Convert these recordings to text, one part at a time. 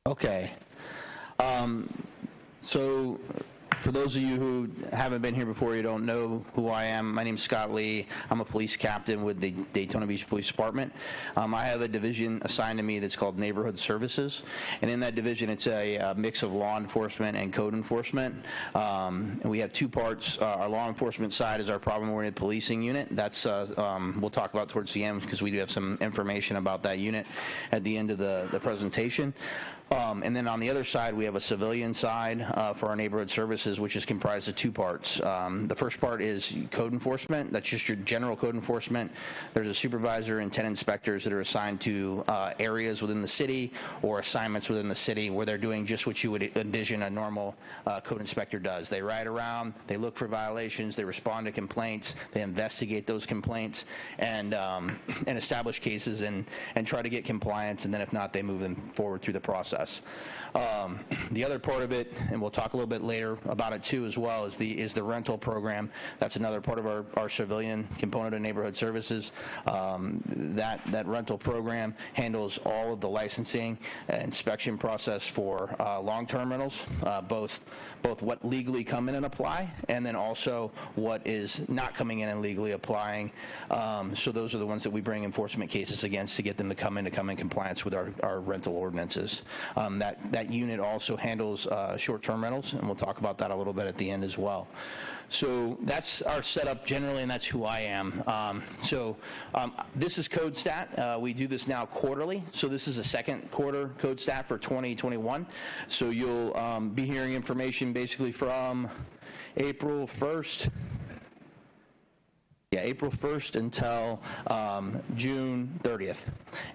Okay. So for those of you who haven't been here before, you don't know who I am, my name's Scott Lee. I'm a police captain with the Daytona Beach Police Department. I have a division assigned to me that's called Neighborhood Services, and in that division it's a mix of law enforcement and code enforcement. And we have two parts. Our law enforcement side is our problem-oriented policing unit. That's we'll talk about towards the end because we do have some information about that unit at the end of the presentation. And then on the other side, we have a civilian side for our neighborhood services, which is comprised of two parts. The first part is code enforcement. That's just your general code enforcement. There's a supervisor and 10 inspectors that are assigned to areas within the city or assignments within the city where they're doing just what you would envision a normal code inspector does. They ride around, they look for violations, they respond to complaints, they investigate those complaints, and establish cases and try to get compliance, and then if not, they move them forward through the process. The other part of it, and we'll talk a little bit later about it too as well, is the rental program. That's another part of our civilian component of neighborhood services. That rental program handles all of the licensing and inspection process for long-term rentals, both what legally come in and apply, and then also what is not coming in and legally applying. So those are the ones that we bring enforcement cases against to get them to come in compliance with our rental ordinances. That unit also handles short-term rentals, and we'll talk about that a little bit at the end as well. So that's our setup generally, and that's who I am. This is CodeStat. We do this now quarterly, so this is a second quarter CodeStat for 2021. So you'll be hearing information basically from April 1st. Yeah, April 1st until June 30th,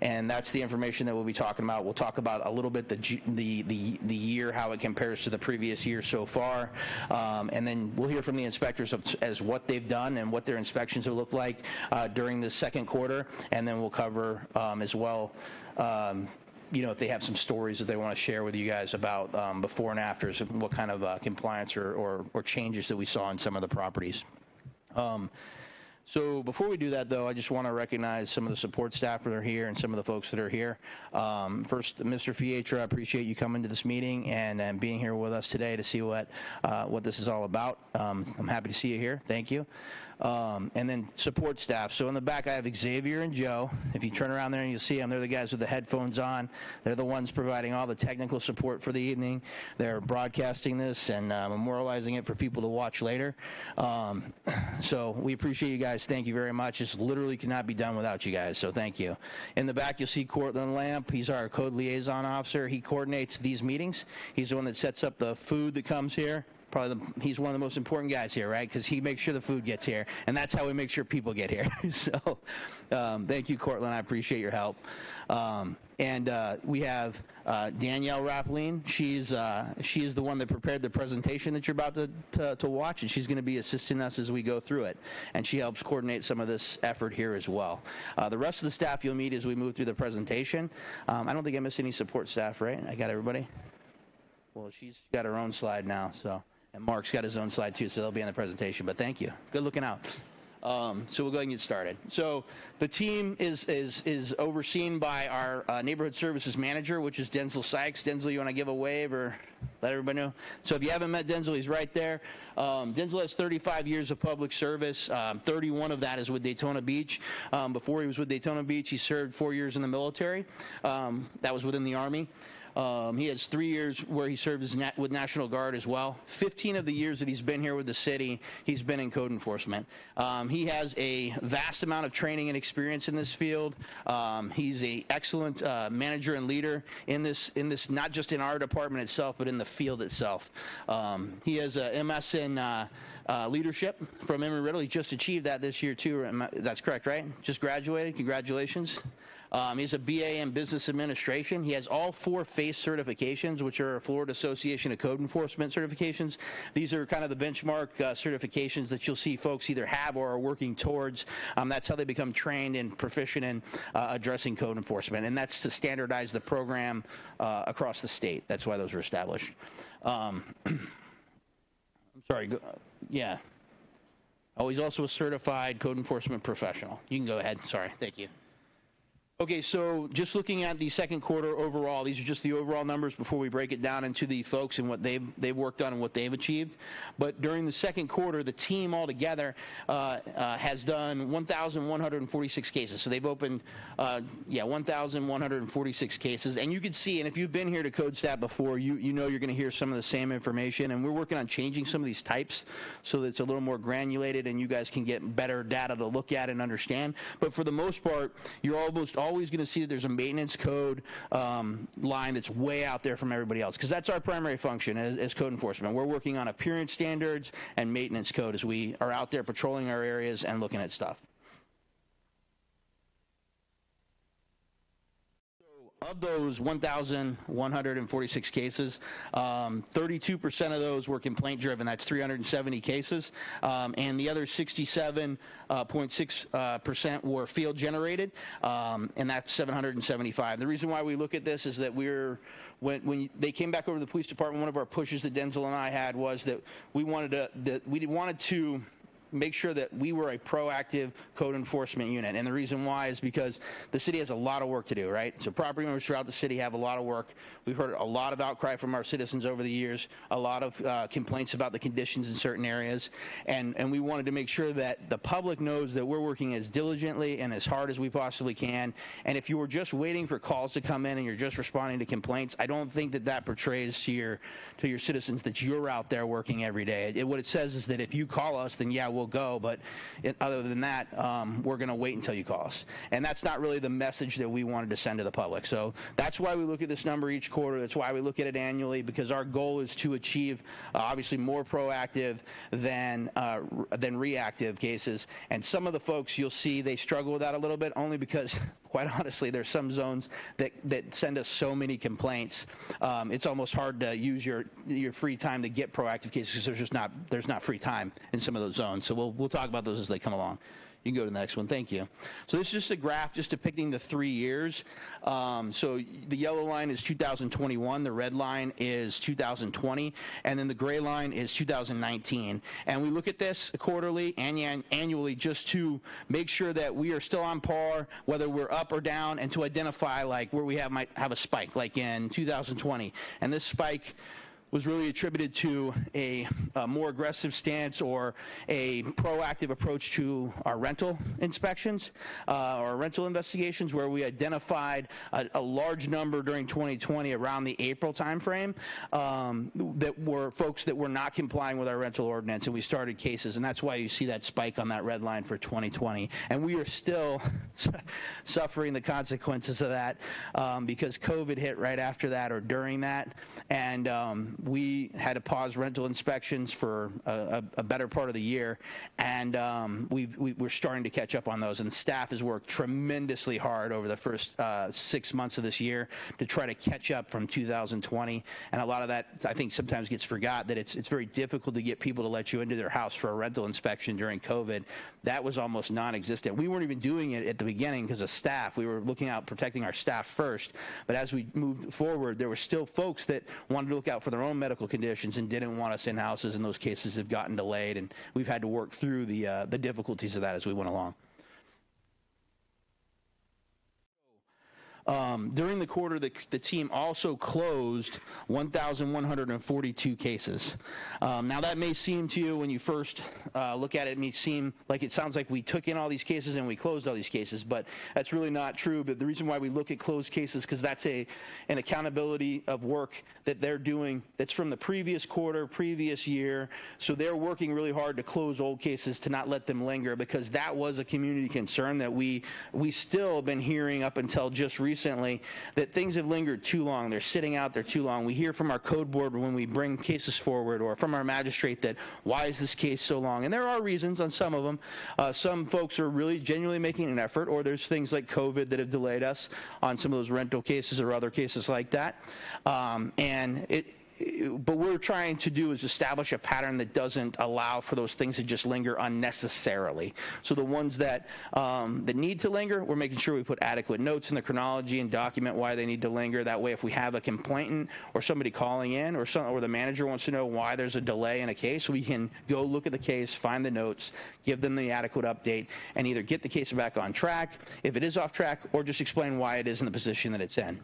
and that's the information that we'll be talking about. We'll talk about a little bit the year, how it compares to the previous year so far, and then we'll hear from the inspectors as what they've done and what their inspections have looked like during the second quarter, and then we'll cover as well. If they have some stories that they want to share with you guys about before and afters, what kind of compliance or changes that we saw in some of the properties. So before we do that, though, I just want to recognize some of the support staff that are here and some of the folks that are here. First, Mr. Fietra, I appreciate you coming to this meeting and being here with us today to see what this is all about. I'm happy to see you here. Thank you. And then support staff. So in the back, I have Xavier and Joe. If you turn around there and you see them, they're the guys with the headphones on. They're the ones providing all the technical support for the evening. They're broadcasting this and memorializing it for people to watch later. So we appreciate you guys. Thank you very much. This literally cannot be done without you guys, so thank you. In the back, you'll see Cortland Lamp. He's our code liaison officer. He coordinates these meetings. He's the one that sets up the food that comes here. He's one of the most important guys here, right? Because he makes sure the food gets here, and that's how we make sure people get here. So thank you, Cortland. I appreciate your help. And we have Danielle Rappeline. She is the one that prepared the presentation that you're about to watch, and she's going to be assisting us as we go through it. And she helps coordinate some of this effort here as well. The rest of the staff you'll meet as we move through the presentation. I don't think I missed any support staff, right? I got everybody? Well, she's got her own slide now, so. And Mark's got his own slide too, so they'll be in the presentation. But thank you. Good looking out. So we'll go ahead and get started. So the team is overseen by our neighborhood services manager, which is Denzel Sykes. Denzel, you want to give a wave or let everybody know? So if you haven't met Denzel, he's right there. Denzel has 35 years of public service. 31 of that is with Daytona Beach. Before he was with Daytona Beach, he served 4 years in the military. That was within the Army. He has 3 years where he served with National Guard as well. 15 of the years that he's been here with the city, he's been in code enforcement. He has a vast amount of training and experience in this field. He's an excellent manager and leader in this, not just in our department itself, but in the field itself. He has a MS in leadership from Embry-Riddle. He just achieved that this year too. That's correct, right? Just graduated. Congratulations. He has a BA in Business Administration. He has all 4 FACE certifications, which are Florida Association of Code Enforcement certifications. These are kind of the benchmark certifications that you'll see folks either have or are working towards. That's how they become trained and proficient in addressing code enforcement, and that's to standardize the program across the state. That's why those were established. I'm sorry. Yeah. Oh, he's also a certified code enforcement professional. You can go ahead. Sorry. Thank you. Okay, so just looking at the second quarter overall, these are just the overall numbers before we break it down into the folks and what they've worked on and what they've achieved. But during the second quarter, the team altogether has done 1,146 cases. So they've opened, 1,146 cases. And you can see, and if you've been here to CodeStat before, you know you're going to hear some of the same information. And we're working on changing some of these types so that it's a little more granulated and you guys can get better data to look at and understand. But for the most part, you're almost always going to see that there's a maintenance code line that's way out there from everybody else, because that's our primary function as code enforcement. We're working on appearance standards and maintenance code as we are out there patrolling our areas and looking at stuff. Of those 1,146 cases, 32% of those were complaint-driven. That's 370 cases. And the other 67.6% were field-generated, and that's 775. The reason why we look at this is that when they came back over to the police department, one of our pushes that Denzel and I had was that we wanted to make sure that we were a proactive code enforcement unit. And the reason why is because the city has a lot of work to do, right? So property owners throughout the city have a lot of work. We've heard a lot of outcry from our citizens over the years, a lot of complaints about the conditions in certain areas. And we wanted to make sure that the public knows that we're working as diligently and as hard as we possibly can. And if you were just waiting for calls to come in and you're just responding to complaints, I don't think that portrays to your citizens that you're out there working every day. What it says is that if you call us, then yeah, we'll go, but other than that, we're going to wait until you call us. And that's not really the message that we wanted to send to the public. So that's why we look at this number each quarter. That's why we look at it annually, because our goal is to achieve obviously more proactive than reactive cases. And some of the folks you'll see, they struggle with that a little bit, only because quite honestly, there's some zones that send us so many complaints. It's almost hard to use your free time to get proactive cases because there's not free time in some of those zones. So we'll talk about those as they come along. You can go to the next one. Thank you. So this is just a graph just depicting the 3 years. So the yellow line is 2021, the red line is 2020, and then the gray line is 2019. And we look at this quarterly and annually just to make sure that we are still on par, whether we're up or down, and to identify like where we might have a spike, like in 2020. And this spike was really attributed to a more aggressive stance or a proactive approach to our rental inspections, or rental investigations, where we identified a large number during 2020 around the April timeframe that were folks that were not complying with our rental ordinance, and we started cases, and that's why you see that spike on that red line for 2020. And we are still suffering the consequences of that because COVID hit right after that or during that, and we had to pause rental inspections for a better part of the year, and we're starting to catch up on those. And the staff has worked tremendously hard over the first 6 months of this year to try to catch up from 2020. And a lot of that, I think, sometimes gets forgot, that it's very difficult to get people to let you into their house for a rental inspection during COVID. That was almost non-existent. We weren't even doing it at the beginning because of staff. We were looking out, protecting our staff first. But as we moved forward, there were still folks that wanted to look out for their own medical conditions and didn't want us in houses, and those cases have gotten delayed, and we've had to work through the difficulties of that as we went along. During the quarter, the team also closed 1,142 cases. Now, that may seem to you, when you first look at it, may seem like it sounds like we took in all these cases and we closed all these cases, but that's really not true. But the reason why we look at closed cases, because that's an accountability of work that they're doing that's from the previous quarter, previous year. So they're working really hard to close old cases to not let them linger, because that was a community concern that we still have been hearing up until just recently, that things have lingered too long. They're sitting out there too long. We hear from our code board when we bring cases forward, or from our magistrate, that why is this case so long? And there are reasons on some of them. Some folks are really genuinely making an effort, or there's things like COVID that have delayed us on some of those rental cases or other cases like that. And but we're trying to do is establish a pattern that doesn't allow for those things to just linger unnecessarily. So the ones that that need to linger, we're making sure we put adequate notes in the chronology and document why they need to linger. That way, if we have a complainant or somebody calling in, or the manager wants to know why there's a delay in a case, we can go look at the case, find the notes, give them the adequate update, and either get the case back on track if it is off track, or just explain why it is in the position that it's in.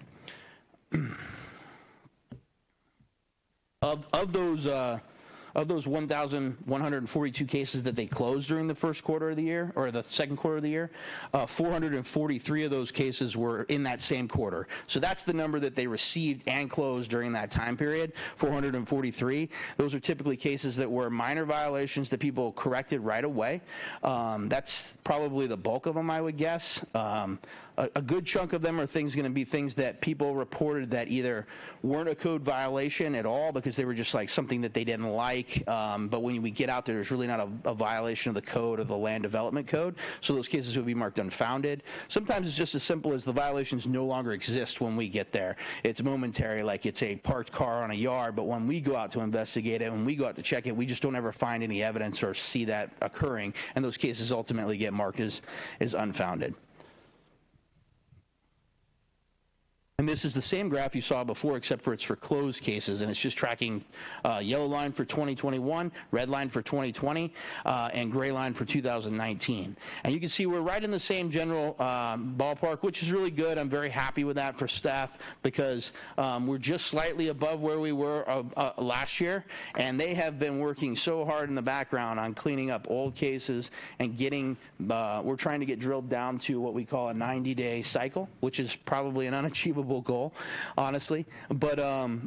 Of those 1,142 cases that they closed during the first quarter of the year, or the second quarter of the year, 443 of those cases were in that same quarter. So that's the number that they received and closed during that time period, 443. Those are typically cases that were minor violations that people corrected right away. That's probably the bulk of them, I would guess. A good chunk of them are going to be things that people reported that either weren't a code violation at all because they were just like something that they didn't like, but when we get out there, there's really not a violation of the code or the land development code, so those cases would be marked unfounded. Sometimes it's just as simple as the violations no longer exist when we get there. It's momentary, like it's a parked car on a yard, but when we go out to investigate it, when we go out to check it, we just don't ever find any evidence or see that occurring, and those cases ultimately get marked as unfounded. And this is the same graph you saw before, except for it's for closed cases, and it's just tracking yellow line for 2021, red line for 2020, and gray line for 2019. And you can see we're right in the same general ballpark, which is really good. I'm very happy with that for staff because we're just slightly above where we were last year, and they have been working so hard in the background on cleaning up old cases and getting, we're trying to get drilled down to what we call a 90-day cycle, which is probably an unachievable goal, honestly, but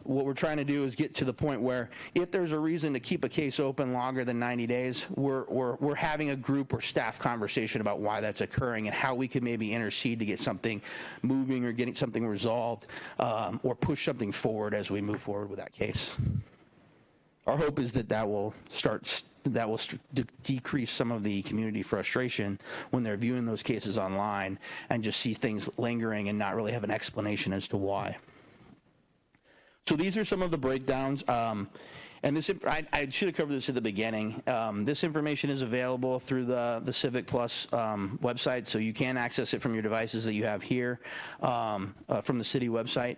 what we're trying to do is get to the point where if there's a reason to keep a case open longer than 90 days, we're having a group or staff conversation about why that's occurring and how we could maybe intercede to get something moving or getting something resolved, or push something forward as we move forward with that case. Our hope is that will decrease some of the community frustration when they're viewing those cases online and just see things lingering and not really have an explanation as to why. So these are some of the breakdowns. And this, I should have covered this at the beginning. This information is available through the Civic Plus website, so you can access it from your devices that you have here from the city website.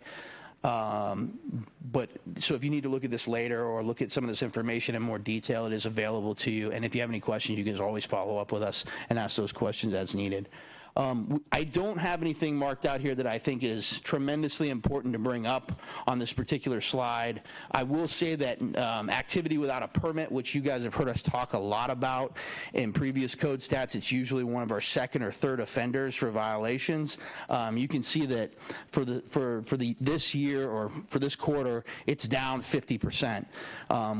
But so if you need to look at this later or look at some of this information in more detail, it is available to you. And if you have any questions, you can always follow up with us and ask those questions as needed. I don't have anything marked out here that I think is tremendously important to bring up on this particular slide. I will say that activity without a permit, which you guys have heard us talk a lot about in previous code stats, it's usually one of our second or third offenders for violations. You can see that for this year or for this quarter, it's down 50%,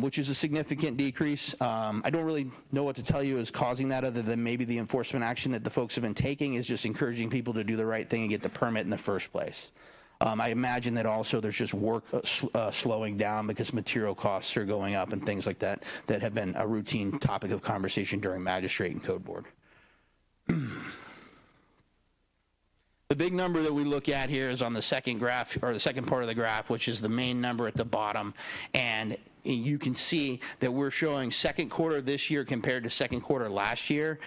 which is a significant decrease. I don't really know what to tell you is causing that, other than maybe the enforcement action that the folks have been taking is just encouraging people to do the right thing and get the permit in the first place. I imagine that also there's just work slowing down because material costs are going up and things like that that have been a routine topic of conversation during magistrate and code board. The big number that we look at here is on the second graph, or the second part of the graph, which is the main number at the bottom. And you can see that we're showing second quarter this year compared to second quarter last year.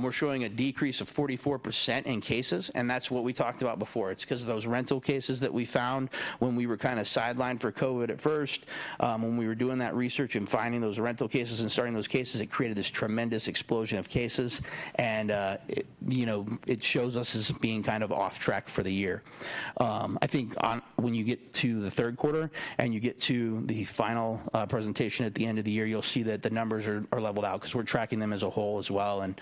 We're showing a decrease of 44% in cases, and that's what we talked about before. It's because of those rental cases that we found when we were kind of sidelined for COVID at first. When we were doing that research and finding those rental cases and starting those cases, it created this tremendous explosion of cases, and it shows us as being kind of off track for the year. I think when you get to the third quarter and you get to the final presentation at the end of the year, you'll see that the numbers are leveled out because we're tracking them as a whole as well, and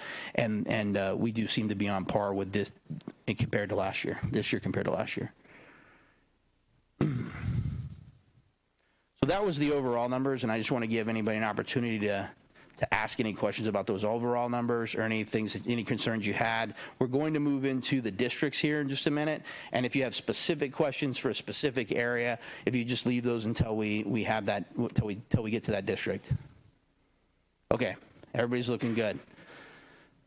we do seem to be on par with this compared to last year. This year compared to last year. So that was the overall numbers, and I just want to give anybody an opportunity to ask any questions about those overall numbers or any concerns you had. We're going to move into the districts here in just a minute, and if you have specific questions for a specific area, if you just leave those until we have that, till we get to that district. Okay, everybody's looking good.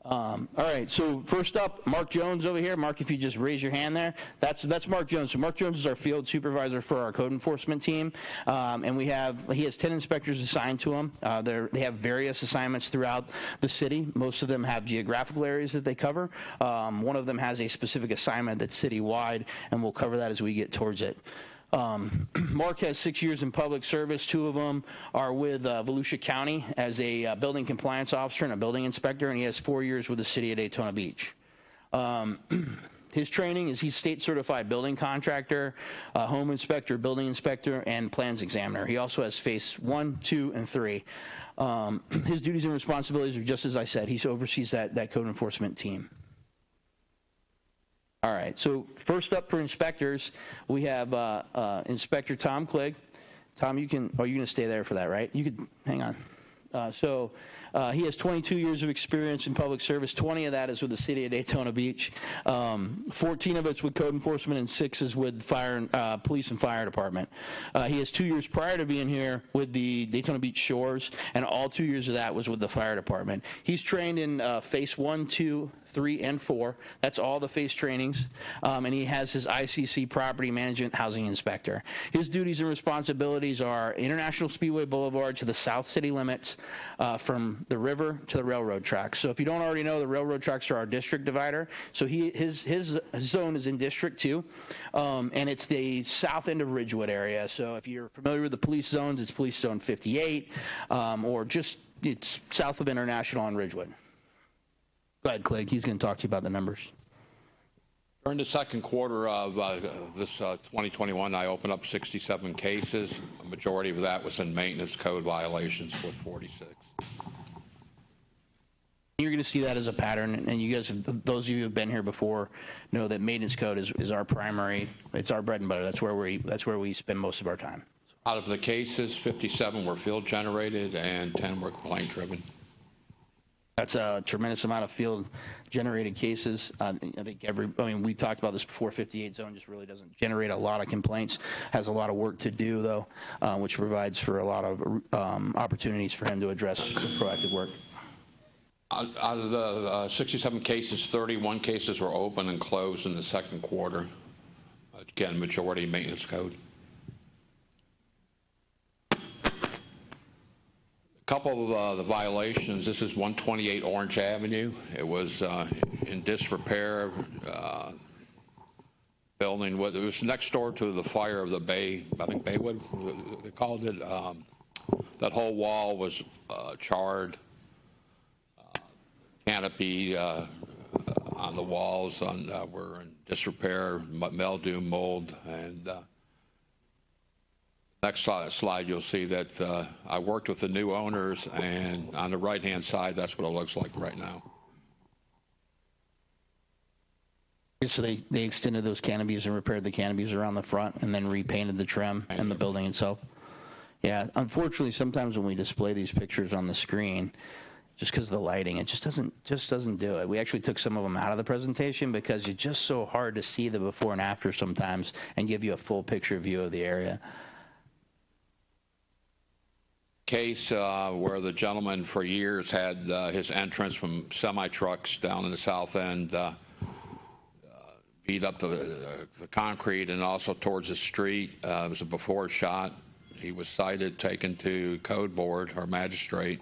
All right, so first up, Mark Jones over here. Mark, if you just raise your hand there, that's Mark Jones. So Mark Jones is our field supervisor for our code enforcement team, and he has 10 inspectors assigned to him. They have various assignments throughout the city. Most of them have geographical areas that they cover. One of them has a specific assignment that's citywide, and we'll cover that as we get towards it. Mark has 6 years in public service. 2 of them are with Volusia County as a building compliance officer and a building inspector, and he has 4 years with the city of Daytona Beach. His training is he's state certified building contractor, home inspector, building inspector, and plans examiner. He also has phase 1, 2, and 3. His duties and responsibilities are just as I said. He oversees that code enforcement team. All right, so first up for inspectors, we have Inspector Tom Clegg. Tom, you're going to stay there for that, right? You could hang on. He has 22 years of experience in public service. 20 of that is with the city of Daytona Beach. 14 of it's with code enforcement, and 6 is with police and fire department. He has 2 years prior to being here with the Daytona Beach Shores, and all 2 years of that was with the fire department. He's trained in phase 1, 2, 3, and 4. That's all the phase trainings, and he has his ICC property management housing inspector. His duties and responsibilities are International Speedway Boulevard to the south city limits, from the river to the railroad tracks. So if you don't already know, the railroad tracks are our district divider. So his zone is in District 2, and it's the south end of Ridgewood area. So if you're familiar with the police zones, it's Police Zone 58, or just it's south of International on Ridgewood. Go ahead, Clegg. He's going to talk to you about the numbers. During the second quarter of this 2021, I opened up 67 cases. A majority of that was in maintenance code violations with 46. You're going to see that as a pattern, and you guys, those of you who have been here before, know that maintenance code is our primary. It's our bread and butter. That's where we spend most of our time. Out of the cases, 57 were field generated and 10 were complaint driven. That's a tremendous amount of field-generated cases. I think we talked about this before. 58 zone just really doesn't generate a lot of complaints. Has a lot of work to do though, which provides for a lot of opportunities for him to address proactive work. Out of the 67 cases, 31 cases were open and closed in the second quarter. Again, majority maintenance code. Couple of the violations. This is 128 Orange Avenue. It was in disrepair building. It was next door to the fire of the Bay. I think Baywood they called it. That whole wall was charred. Canopy on the walls were in disrepair, mildew, mold, and. Next slide, you'll see that I worked with the new owners, and on the right-hand side, that's what it looks like right now. So they extended those canopies and repaired the canopies around the front, and then repainted the trim and the building itself. Yeah, unfortunately, sometimes when we display these pictures on the screen, just because of the lighting, it just doesn't do it. We actually took some of them out of the presentation because it's just so hard to see the before and after sometimes and give you a full picture view of the area. Case where the gentleman for years had his entrance from semi-trucks down in the south end beat up the concrete and also towards the street. It was a before shot. He was cited, taken to code board or magistrate,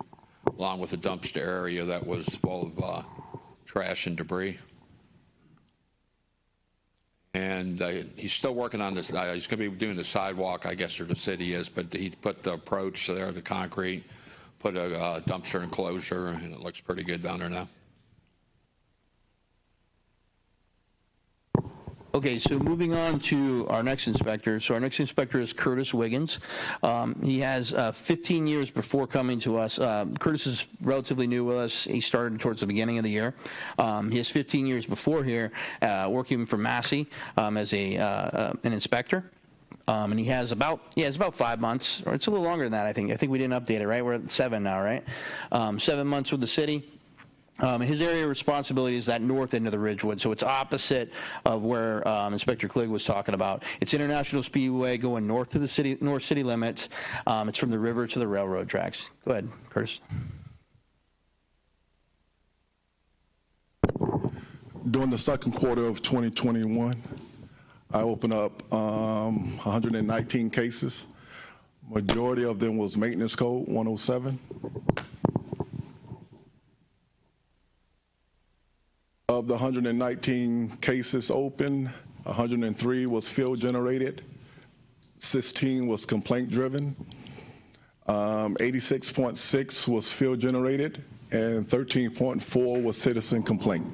along with a dumpster area that was full of trash and debris. And he's still working on this. He's going to be doing the sidewalk, I guess, or the city is, but he put the approach there, the concrete, put a dumpster enclosure, and it looks pretty good down there now. Okay, so moving on to our next inspector. So our next inspector is Curtis Wiggins. He has 15 years before coming to us. Curtis is relatively new with us. He started towards the beginning of the year. He has 15 years before here working for Massey as an inspector. And he has about 5 months, or it's a little longer than that, I think. I think we didn't update it, right? We're at 7 now, right? 7 months with the city. His area of responsibility is that north end of the Ridgewood, so it's opposite of where Inspector Clegg was talking about. It's International Speedway going north to the north city limits. It's from the river to the railroad tracks. Go ahead, Curtis. During the second quarter of 2021, I opened up 119 cases. Majority of them was maintenance code 107. Of the 119 cases open, 103 was field generated, 16 was complaint driven, 86.6 was field generated, and 13.4 was citizen complaint.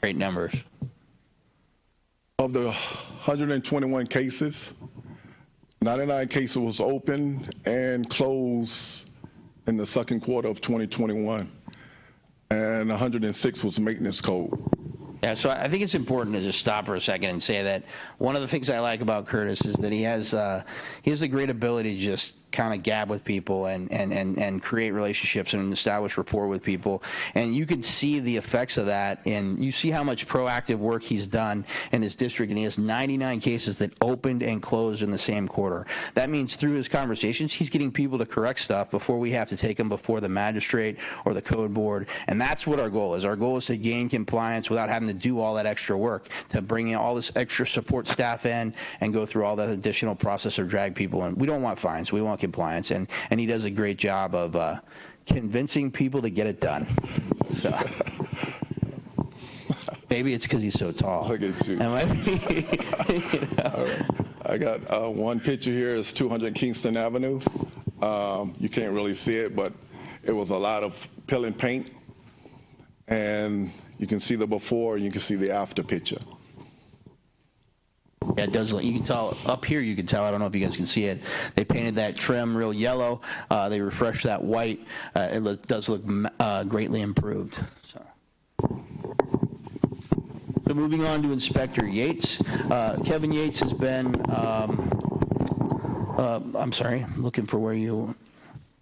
Great numbers. Of the 121 cases, 99 cases was open and closed in the second quarter of 2021, and 106 was maintenance code. Yeah, so I think it's important to just stop for a second and say that one of the things I like about Curtis is that he has the great ability to just kind of gab with people and create relationships and establish rapport with people. And you can see the effects of that, and you see how much proactive work he's done in his district, and he has 99 cases that opened and closed in the same quarter. That means through his conversations, he's getting people to correct stuff before we have to take them before the magistrate or the code board, and that's what our goal is. Our goal is to gain compliance without having to do all that extra work, to bring in all this extra support staff in and go through all that additional process or drag people in. We don't want fines. We want compliance, and he does a great job of convincing people to get it done. So maybe it's because he's so tall. Look at you. You know? All right. I got one picture here. It's 200 Kingston Avenue. You can't really see it, but it was a lot of peel and paint, and you can see the before and you can see the after picture. Yeah, it does. You can tell up here. You can tell. I don't know if you guys can see it. They painted that trim real yellow. They refreshed that white. It does look greatly improved. So moving on to Inspector Yates. Kevin Yates has been. I'm sorry. I'm looking for where you.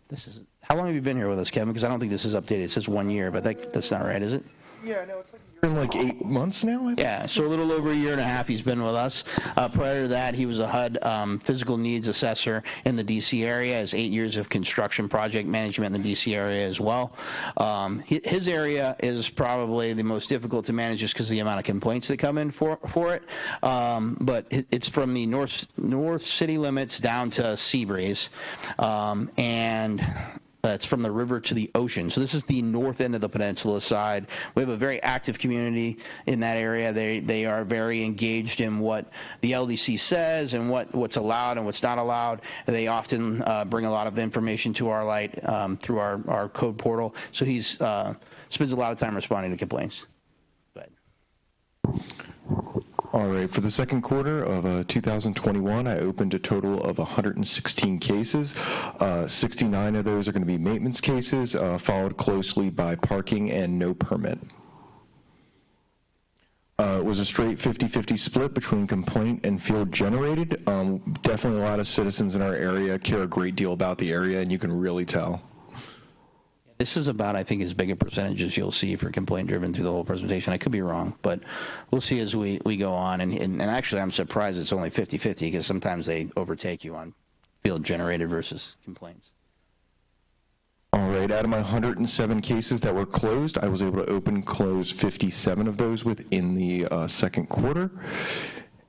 This is. How long have you been here with us, Kevin? Because I don't think this is updated. It says 1 year, but that's not right, is it? Yeah, no, it's like you're in like 8 months now, I think. Yeah, so a little over 1.5 years he's been with us. Prior to that, he was a HUD physical needs assessor in the D.C. area, has 8 years of construction project management in the D.C. area as well. His area is probably the most difficult to manage just because of the amount of complaints that come in for it. But it's from the north city limits down to Seabreeze, and it's from the river to the ocean. So this is the north end of the peninsula side. We have a very active community in that area. They are very engaged in what the LDC says and what's allowed and what's not allowed. They often bring a lot of information to our light through our code portal. So he spends a lot of time responding to complaints. Go ahead. All right, for the second quarter of 2021, I opened a total of 116 cases. 69 of those are going to be maintenance cases, followed closely by parking and no permit. It was a straight 50-50 split between complaint and field generated. Definitely a lot of citizens in our area care a great deal about the area, and you can really tell. This is about, I think, as big a percentage as you'll see for complaint-driven through the whole presentation. I could be wrong, but we'll see as we go on. And actually, I'm surprised it's only 50-50 because sometimes they overtake you on field-generated versus complaints. All right, out of my 107 cases that were closed, I was able to open close 57 of those within the second quarter.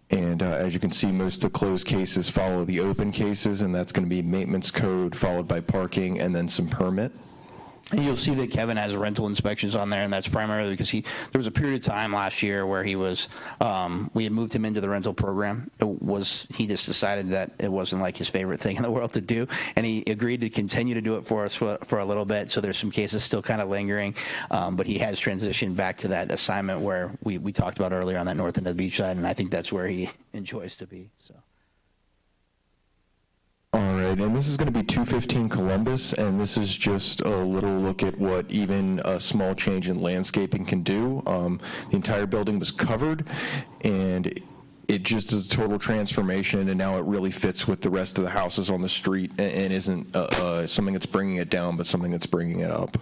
And as you can see, most of the closed cases follow the open cases, and that's going to be maintenance code, followed by parking, and then some permit. And you'll see that Kevin has rental inspections on there, and that's primarily because there was a period of time last year where he was, we had moved him into the rental program. He just decided that it wasn't like his favorite thing in the world to do, and he agreed to continue to do it for us for a little bit. So there's some cases still kind of lingering, but he has transitioned back to that assignment where we talked about earlier on that north end of the beach side, and I think that's where he enjoys to be. So. All right, and this is going to be 215 Columbus, and this is just a little look at what even a small change in landscaping can do. The entire building was covered, and it just is a total transformation, and now it really fits with the rest of the houses on the street and isn't something that's bringing it down, but something that's bringing it up.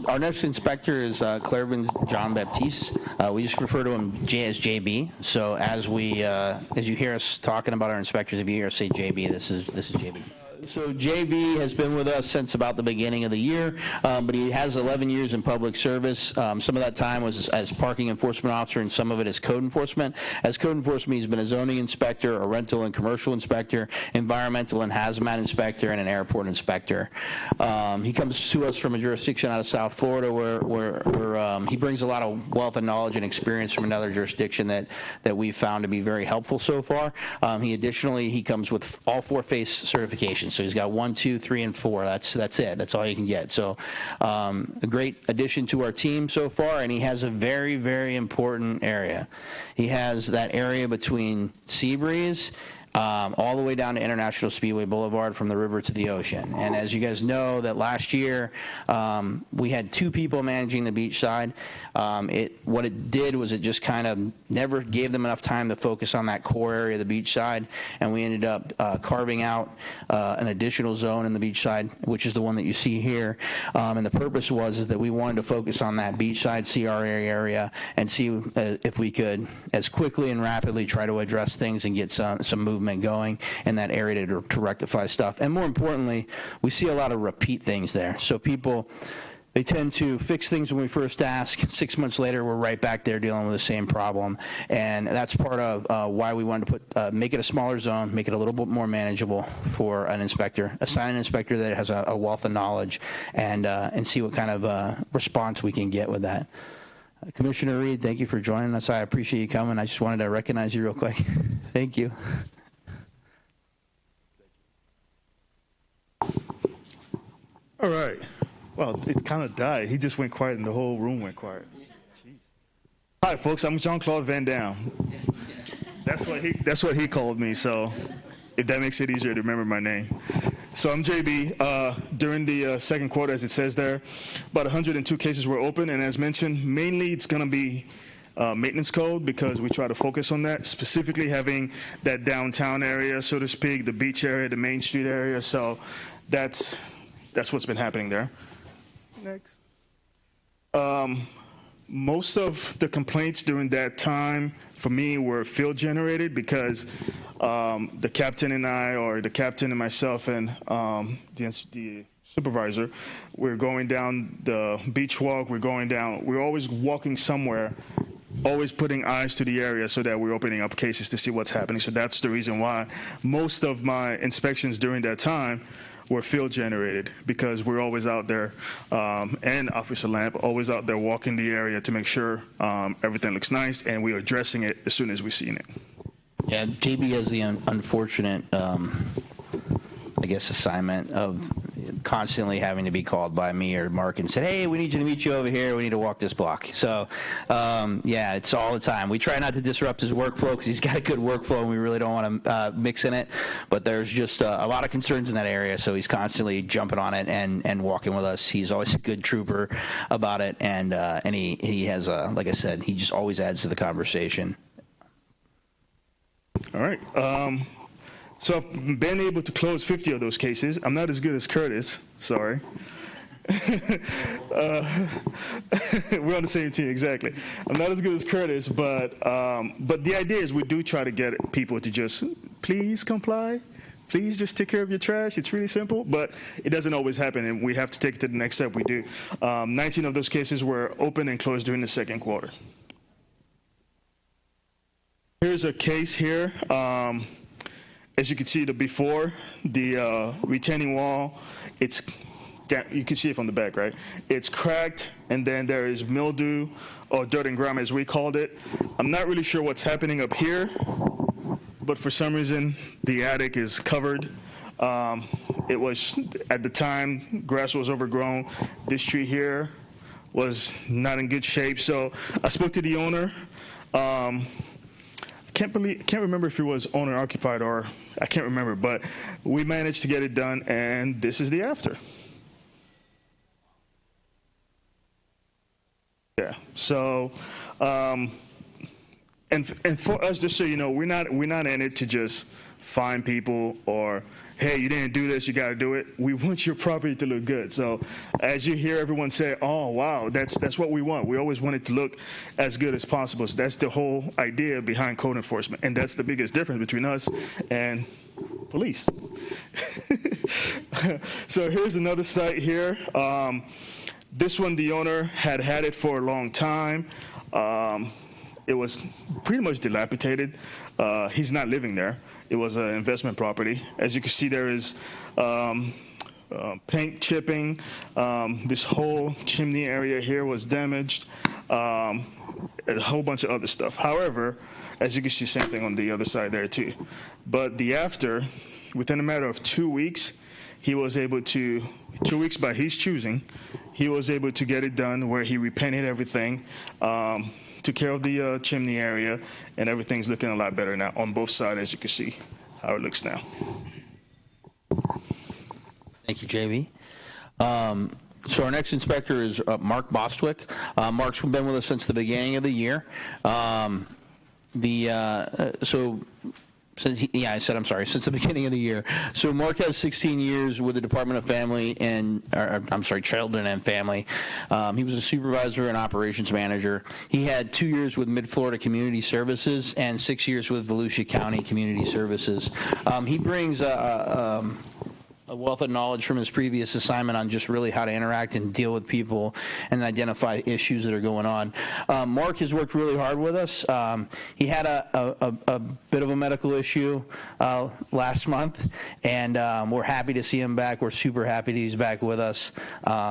Our next inspector is Clairvin John Baptiste. We just refer to him as JB. So as you hear us talking about our inspectors, if you hear us say JB, this is JB. So JB has been with us since about the beginning of the year, but he has 11 years in public service. Some of that time was as parking enforcement officer, and some of it as code enforcement. As code enforcement, he's been a zoning inspector, a rental and commercial inspector, environmental and hazmat inspector, and an airport inspector. He comes to us from a jurisdiction out of South Florida where he brings a lot of wealth of knowledge and experience from another jurisdiction that we've found to be very helpful so far. He comes with all 4 FACE certifications. So he's got 1, 2, 3, and 4. That's it. That's all you can get. So a great addition to our team so far, and he has a very, very important area. He has that area between Seabreeze all the way down to International Speedway Boulevard from the river to the ocean. And as you guys know, that last year we had 2 people managing the beach side. What it did was it just kind of never gave them enough time to focus on that core area of the beach side, and we ended up carving out an additional zone in the beach side, which is the one that you see here. And the purpose was that we wanted to focus on that beach side CRA area and see if we could, as quickly and rapidly, try to address things and get some movement going in that area to rectify stuff. And more importantly, we see a lot of repeat things there. So people, they tend to fix things when we first ask. 6 months later, we're right back there dealing with the same problem. And that's part of why we wanted to make it a smaller zone, make it a little bit more manageable for an inspector, assign an inspector that has a wealth of knowledge, and see what kind of response we can get with that. Commissioner Reed, thank you for joining us. I appreciate you coming. I just wanted to recognize you real quick. Thank you. All right. Well, it kind of died. He just went quiet and the whole room went quiet. Jeez. Hi, folks. I'm Jean-Claude Van Damme. That's what he called me, so if that makes it easier to remember my name. So I'm JB. During the second quarter, as it says there, about 102 cases were open, and as mentioned, mainly it's going to be maintenance code, because we try to focus on that, specifically having that downtown area, so to speak, the beach area, the Main Street area. So that's what's been happening there. Next. Most of the complaints during that time for me were field generated, because the captain and I, or the captain and myself and the supervisor, we're going down the beach walk, we're always walking somewhere, always putting eyes to the area so that we're opening up cases to see what's happening. So that's the reason why most of my inspections during that time were field generated, because we're always out there, and Officer Lamp always out there walking the area to make sure everything looks nice, and we're addressing it as soon as we see it. Yeah, JB has the unfortunate, assignment of constantly having to be called by me or Mark and said, hey, we need you to meet you over here. We need to walk this block. So, it's all the time. We try not to disrupt his workflow because he's got a good workflow and we really don't want to mix in it. But there's just a lot of concerns in that area, so he's constantly jumping on it and walking with us. He's always a good trooper about it, and he has, like I said, he just always adds to the conversation. All right. So I've been able to close 50 of those cases. I'm not as good as Curtis, sorry. We're on the same team, exactly. I'm not as good as Curtis, but the idea is we do try to get people to just, please comply. Please just take care of your trash. It's really simple, but it doesn't always happen, and we have to take it to the next step. We do. 19 of those cases were open and closed during the second quarter. Here's a case here. As you can see, the before, the retaining wall, you can see it from the back, right? It's cracked, and then there is mildew, or dirt and grime as we called it. I'm not really sure what's happening up here, but for some reason, the attic is covered. It was, at the time, grass was overgrown. This tree here was not in good shape, so I spoke to the owner. Can't remember if it was owner occupied or I can't remember, but we managed to get it done, and this is the after. Yeah. So, and for us, just so you know, we're not in it to just fine people or, hey, you didn't do this, you got to do it. We want your property to look good. So as you hear everyone say, oh, wow, that's what we want. We always want it to look as good as possible. So that's the whole idea behind code enforcement. And that's the biggest difference between us and police. So here's another site here. This one, the owner had it for a long time. It was pretty much dilapidated. He's not living there. It was an investment property. As you can see, there is paint chipping. This whole chimney area here was damaged. And a whole bunch of other stuff. However, as you can see, same thing on the other side there too. But within a matter of 2 weeks, he was able to, 2 weeks by his choosing, he was able to get it done where he repainted everything, took care of the chimney area, and everything's looking a lot better now on both sides, as you can see how it looks now. Thank you, JV. So our next inspector is Mark Bostwick. Mark's been with us since the beginning of the year. Since the beginning of the year. So Mark has 16 years with the Department of Children and Family. He was a supervisor and operations manager. He had 2 years with Mid-Florida Community Services and 6 years with Volusia County Community Services. He brings a wealth of knowledge from his previous assignment on just really how to interact and deal with people and identify issues that are going on. Mark has worked really hard with us. He had a bit of a medical issue last month, and we're happy to see him back. We're super happy that he's back with us.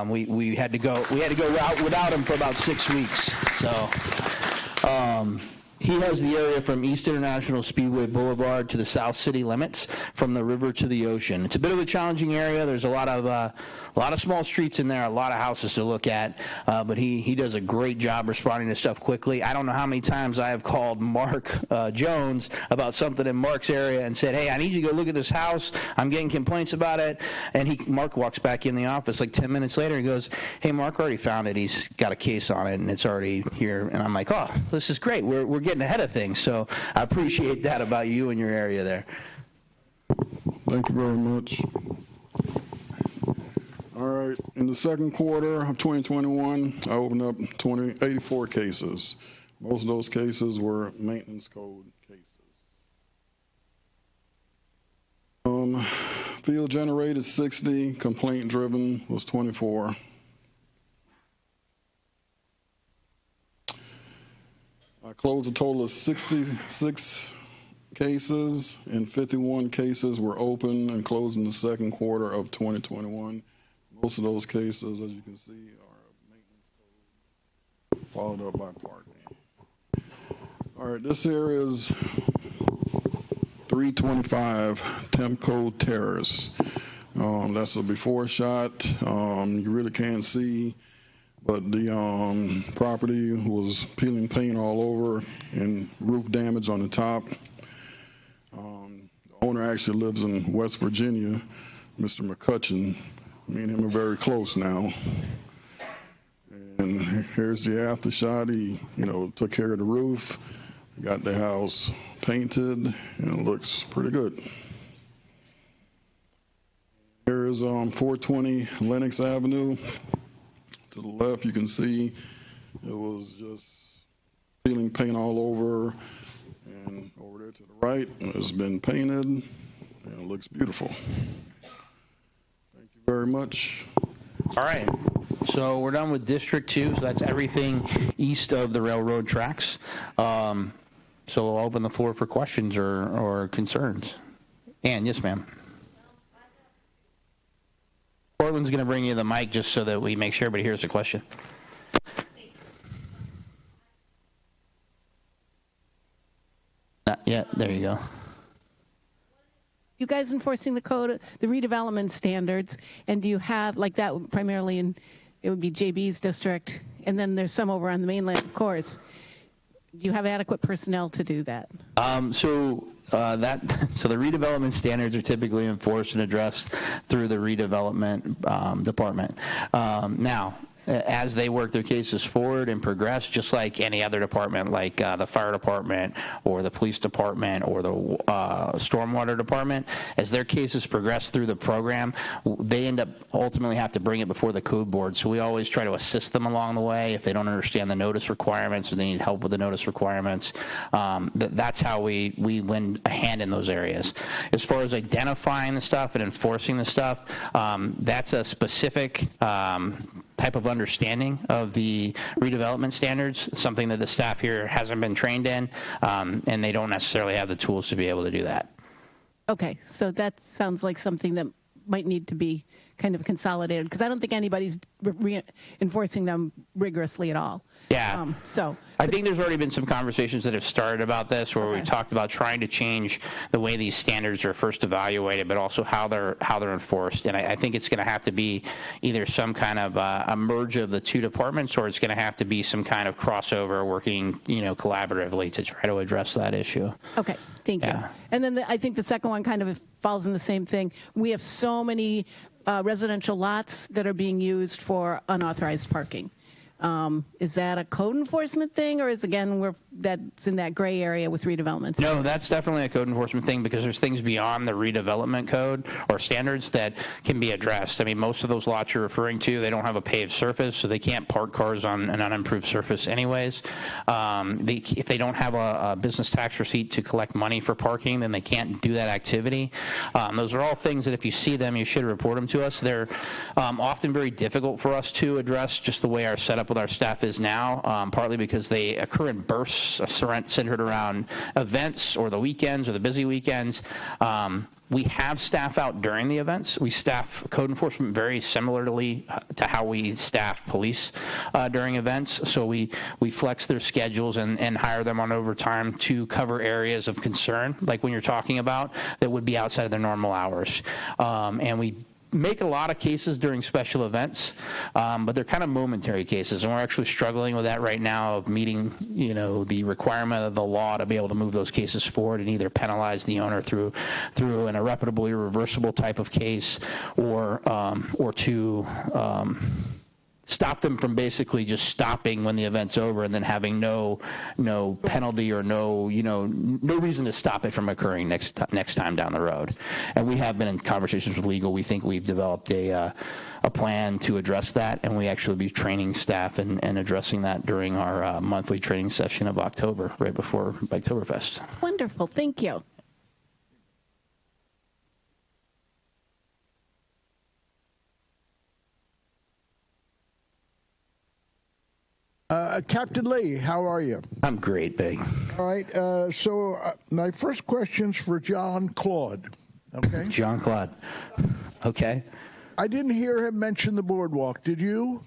We had to go out without him for about 6 weeks. So. He has the area from East International Speedway Boulevard to the South City limits, from the river to the ocean. It's a bit of a challenging area. There's a lot of small streets in there, a lot of houses to look at, but he does a great job responding to stuff quickly. I don't know how many times I have called Mark Jones about something in Mark's area and said, hey, I need you to go look at this house. I'm getting complaints about it. And Mark walks back in the office like 10 minutes later and goes, hey, Mark already found it. He's got a case on it, and it's already here. And I'm like, oh, this is great. We're getting ahead of things. So I appreciate that about you and your area there. Thank you very much. All right, in the second quarter of 2021, I opened up 84 cases. Most of those cases were maintenance code cases. Field generated 60, complaint driven was 24. I closed a total of 66 cases, and 51 cases were open and closed in the second quarter of 2021. Most of those cases, as you can see, are maintenance code, followed up by parking. All right, this here is 325 Temco Terrace. That's a before shot. You really can't see, but the property was peeling paint all over and roof damage on the top. The owner actually lives in West Virginia, Mr. McCutcheon. Me and him are very close now. And here's the after shot. He, took care of the roof, got the house painted, and it looks pretty good. Here is 420 Lenox Avenue. To the left, you can see it was just peeling paint all over. And over there to the right, it's been painted, and it looks beautiful. Very much. All right. So we're done with District 2, so that's everything east of the railroad tracks. So we'll open the floor for questions or concerns. Ann, yes, ma'am. Portland's going to bring you the mic just so that we make sure everybody hears the question. Not yet. There you go. You guys enforcing the code, the redevelopment standards, and do you have, like that primarily in, it would be JB's district, and then there's some over on the mainland, of course. Do you have adequate personnel to do that? So the redevelopment standards are typically enforced and addressed through the redevelopment department. Now, as they work their cases forward and progress, just like any other department, like the fire department or the police department or the stormwater department, as their cases progress through the program, they end up ultimately have to bring it before the code board. So we always try to assist them along the way if they don't understand the notice requirements or they need help with the notice requirements. That's how we lend a hand in those areas. As far as identifying the stuff and enforcing the stuff, that's a specific type of understanding of the redevelopment standards, something that the staff here hasn't been trained in, and they don't necessarily have the tools to be able to do that. Okay, so that sounds like something that might need to be kind of consolidated, because I don't think anybody's enforcing them rigorously at all. Yeah. So I think there's already been some conversations that have started about this, where we talked about trying to change the way these standards are first evaluated, but also how they're enforced. And I think it's going to have to be either some kind of a merge of the two departments, or it's going to have to be some kind of crossover, working collaboratively to try to address that issue. Okay, thank you. And then I think the second one kind of falls in the same thing. We have so many residential lots that are being used for unauthorized parking. Is that a code enforcement thing, or is, again, that's in that gray area with redevelopment? No, that's definitely a code enforcement thing, because there's things beyond the redevelopment code or standards that can be addressed. I mean, most of those lots you're referring to, they don't have a paved surface, so they can't park cars on an unimproved surface anyways. If they don't have a business tax receipt to collect money for parking, then they can't do that activity. Those are all things that if you see them, you should report them to us. They're often very difficult for us to address, just the way our setup with our staff is now, partly because they occur in bursts centered around events or the weekends or the busy weekends. We have staff out during the events. We staff code enforcement very similarly to how we staff police during events. So we flex their schedules and hire them on overtime to cover areas of concern, like when you're talking about, that would be outside of their normal hours. And we make a lot of cases during special events, but they're kind of momentary cases, and we're actually struggling with that right now, of meeting the requirement of the law to be able to move those cases forward and either penalize the owner through an irreparable, irreversible type of case, or to stop them from basically just stopping when the event's over and then having no penalty or no reason to stop it from occurring next time down the road. And we have been in conversations with legal. We think we've developed a plan to address that, and we actually be training staff and addressing that during our monthly training session of October, right before Oktoberfest. Wonderful, thank you. Captain Lee, how are you? I'm great, Big. All right. So my first question's for John Claude. Okay. John Claude. Okay. I didn't hear him mention the boardwalk. Did you?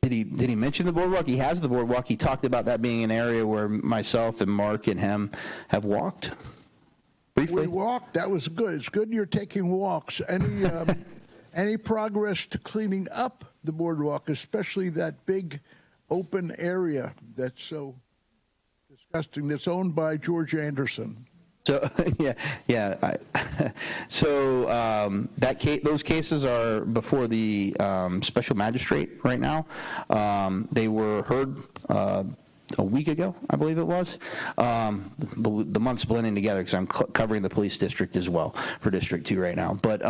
Did he mention the boardwalk? He has the boardwalk. He talked about that being an area where myself and Mark and him have walked briefly. We walked. That was good. It's good you're taking walks. Any progress to cleaning up the boardwalk, especially that big open area that's so disgusting, that's owned by George Anderson? So those cases are before the special magistrate right now. They were heard a week ago, I believe it was. The months blending together because I'm covering the police district as well for District 2 right now. But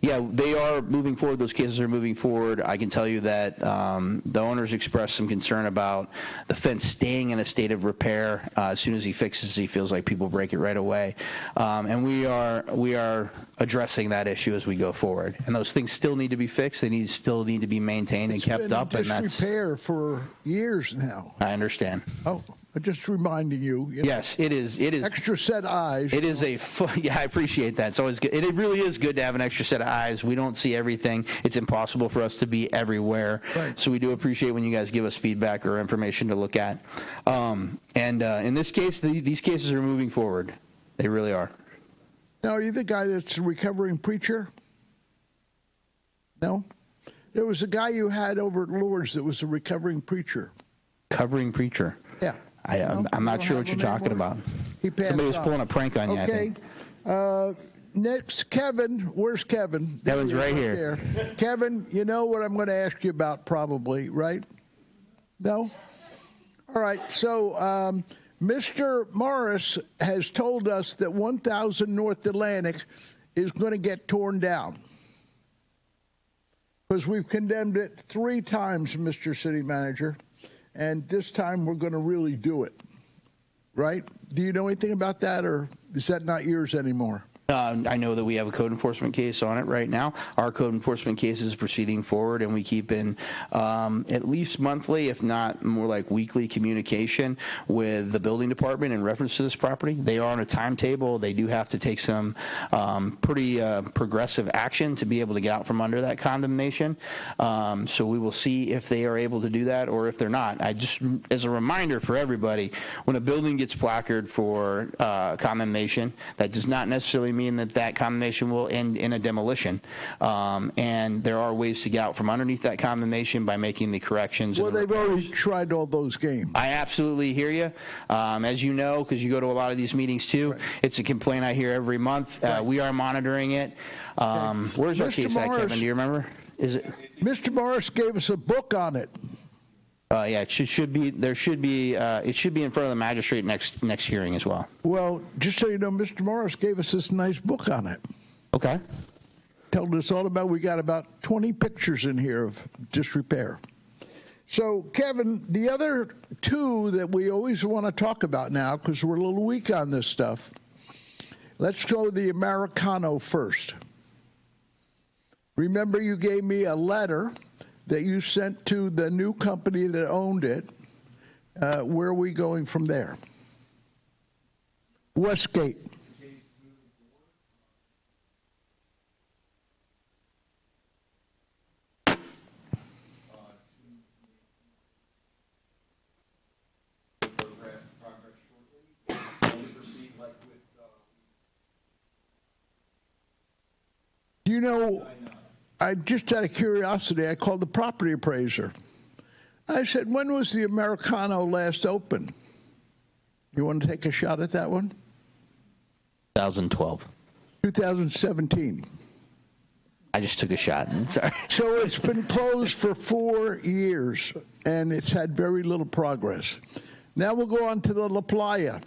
yeah, they are moving forward. Those cases are moving forward. I can tell you that the owners expressed some concern about the fence staying in a state of repair. As soon as he fixes it, he feels like people break it right away. And we are addressing that issue as we go forward. And those things still need to be fixed. They still need to be maintained and kept up. It's been in disrepair for years now. I understand. Oh, just reminding you. Yes, it is. Extra set eyes. It is yeah, I appreciate that. It's always good. It really is good to have an extra set of eyes. We don't see everything. It's impossible for us to be everywhere. Right. So we do appreciate when you guys give us feedback or information to look at. In this case, these cases are moving forward. They really are. Now, are you the guy that's a recovering preacher? No? There was a guy you had over at Lourdes that was a recovering preacher. Recovering preacher? Yeah. I'm not sure what you're talking about. He passed Somebody was on. pulling a prank on you, I think. next, Kevin. Where's Kevin? Kevin's right here. Kevin, you know what I'm going to ask you about probably, right? No? All right. So Mr. Morris has told us that 1000 North Atlantic is going to get torn down. Because we've condemned it 3 times, Mr. City Manager, and this time we're going to really do it. Right? Do you know anything about that, or is that not yours anymore? I know that we have a code enforcement case on it right now. Our code enforcement case is proceeding forward, and we keep in at least monthly, if not more like weekly communication with the building department in reference to this property. They are on a timetable. They do have to take some pretty progressive action to be able to get out from under that condemnation. So we will see if they are able to do that or if they're not. I just, as a reminder for everybody, when a building gets placarded for condemnation, that does not necessarily mean that condemnation will end in a demolition. And there are ways to get out from underneath that condemnation by making the corrections. Well, they've already tried all those games. I absolutely hear you. As you know, because you go to a lot of these meetings too, right. It's a complaint I hear every month. Right. We are monitoring it. Where's our case at, Kevin? Do you remember? Is it? Mr. Morris gave us a book on it. Yeah, it should be. There should be. It should be in front of the magistrate next hearing as well. Well, just so you know, Mr. Morris gave us this nice book on it. Okay. Told us all about. We got about 20 pictures in here of disrepair. So, Kevin, the other 2 that we always want to talk about now, because we're a little weak on this stuff. Let's go the Americano first. Remember, you gave me a letter that you sent to the new company that owned it. Where are we going from there? Westgate. You know, I just out of curiosity, I called the property appraiser. I said, when was the Americano last open? You want to take a shot at that one? 2012. 2017. I just took a shot. Sorry. So it's been closed for 4 years, and it's had very little progress. Now we'll go on to the La Playa.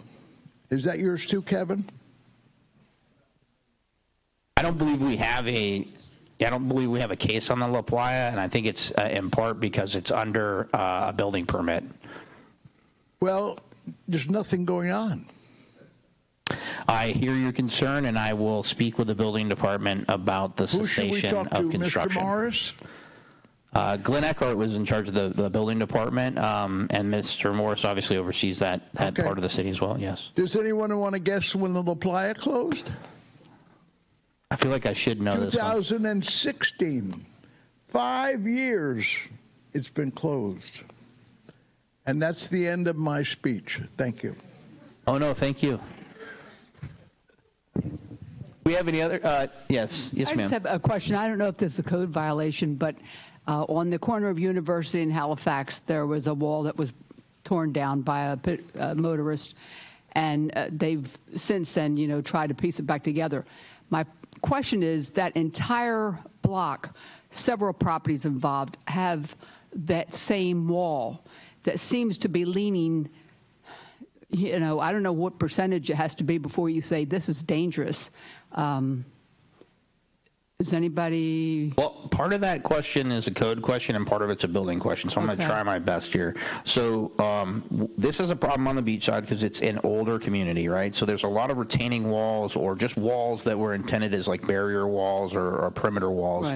Is that yours too, Kevin? I don't believe we have a case on the La Playa, and I think it's in part because it's under a building permit. Well, there's nothing going on. I hear your concern, and I will speak with the building department about the cessation of construction. Mr. Morris? Glenn Eckhart was in charge of the building department, and Mr. Morris obviously oversees that part of the city as well, yes. Does anyone want to guess when the La Playa closed? I feel like I should know this one. 2016. 5 years it's been closed. And that's the end of my speech. Thank you. Oh, no, thank you. We have any other? Yes, ma'am. I just have a question. I don't know if this is a code violation, but on the corner of University and Halifax, there was a wall that was torn down by a motorist, and they've since then, tried to piece it back together. My question is, that entire block, several properties involved, have that same wall that seems to be leaning, I don't know what percentage it has to be before you say this is dangerous. Is anybody? Well, part of that question is a code question and part of it's a building question, so I'm going to try my best here. So this is a problem on the beach side because it's an older community, right? So there's a lot of retaining walls or just walls that were intended as like barrier walls or perimeter walls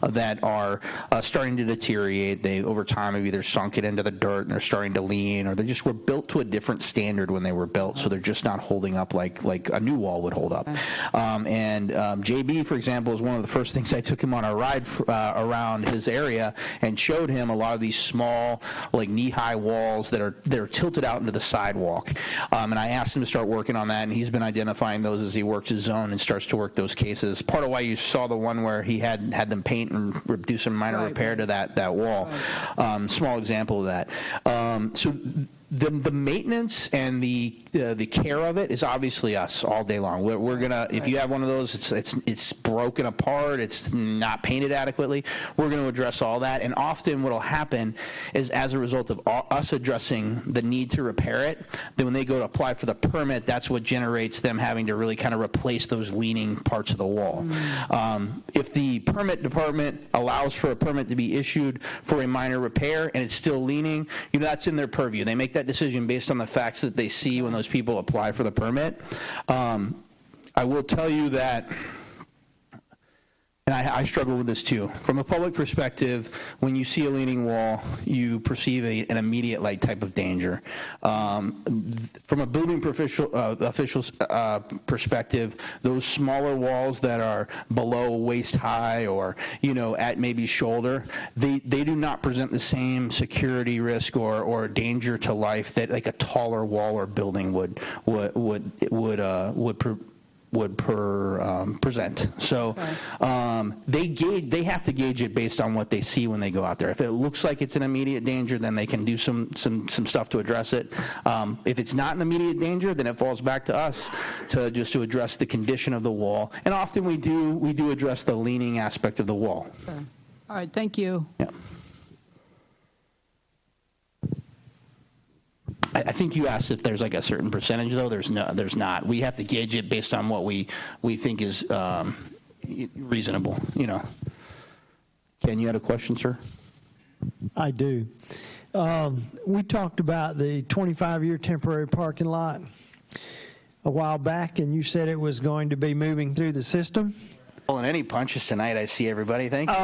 that are starting to deteriorate. They, over time, have either sunk it into the dirt and they're starting to lean, or they just were built to a different standard when they were built, so they're just not holding up like a new wall would hold up. And JB, for example, is one of the first things I took him on a ride around his area and showed him a lot of these small, like knee-high walls that are tilted out into the sidewalk. And I asked him to start working on that, and he's been identifying those as he works his zone and starts to work those cases. Part of why you saw the one where he had them paint and do some minor repair to that wall. Small example of that. So The maintenance and the care of it is obviously us all day long. We're gonna, if you have one of those, it's broken apart, it's not painted adequately, we're going to address all that. And often what will happen is, as a result of us addressing the need to repair it, then when they go to apply for the permit, that's what generates them having to really kind of replace those leaning parts of the wall. If the permit department allows for a permit to be issued for a minor repair and it's still leaning, that's in their purview. They make that decision based on the facts that they see when those people apply for the permit. I will tell you that, and I struggle with this too. From a public perspective, when you see a leaning wall, you perceive an immediate type of danger. From a building official's perspective, those smaller walls that are below waist high or at maybe shoulder, they do not present the same security risk or danger to life that like a taller wall or building would present. So they have to gauge it based on what they see when they go out there. If it looks like it's an immediate danger, then they can do some stuff to address it. If it's not an immediate danger, then it falls back to us to address the condition of the wall. And often we do address the leaning aspect of the wall. Okay. All right, thank you. Yeah. I think you asked if there's like a certain percentage, though. There's not. We have to gauge it based on what we think is reasonable. Ken, you had a question, sir? I do. We talked about the 25-year temporary parking lot a while back, and you said it was going to be moving through the system. Pulling any punches tonight, I see everybody. Thank you.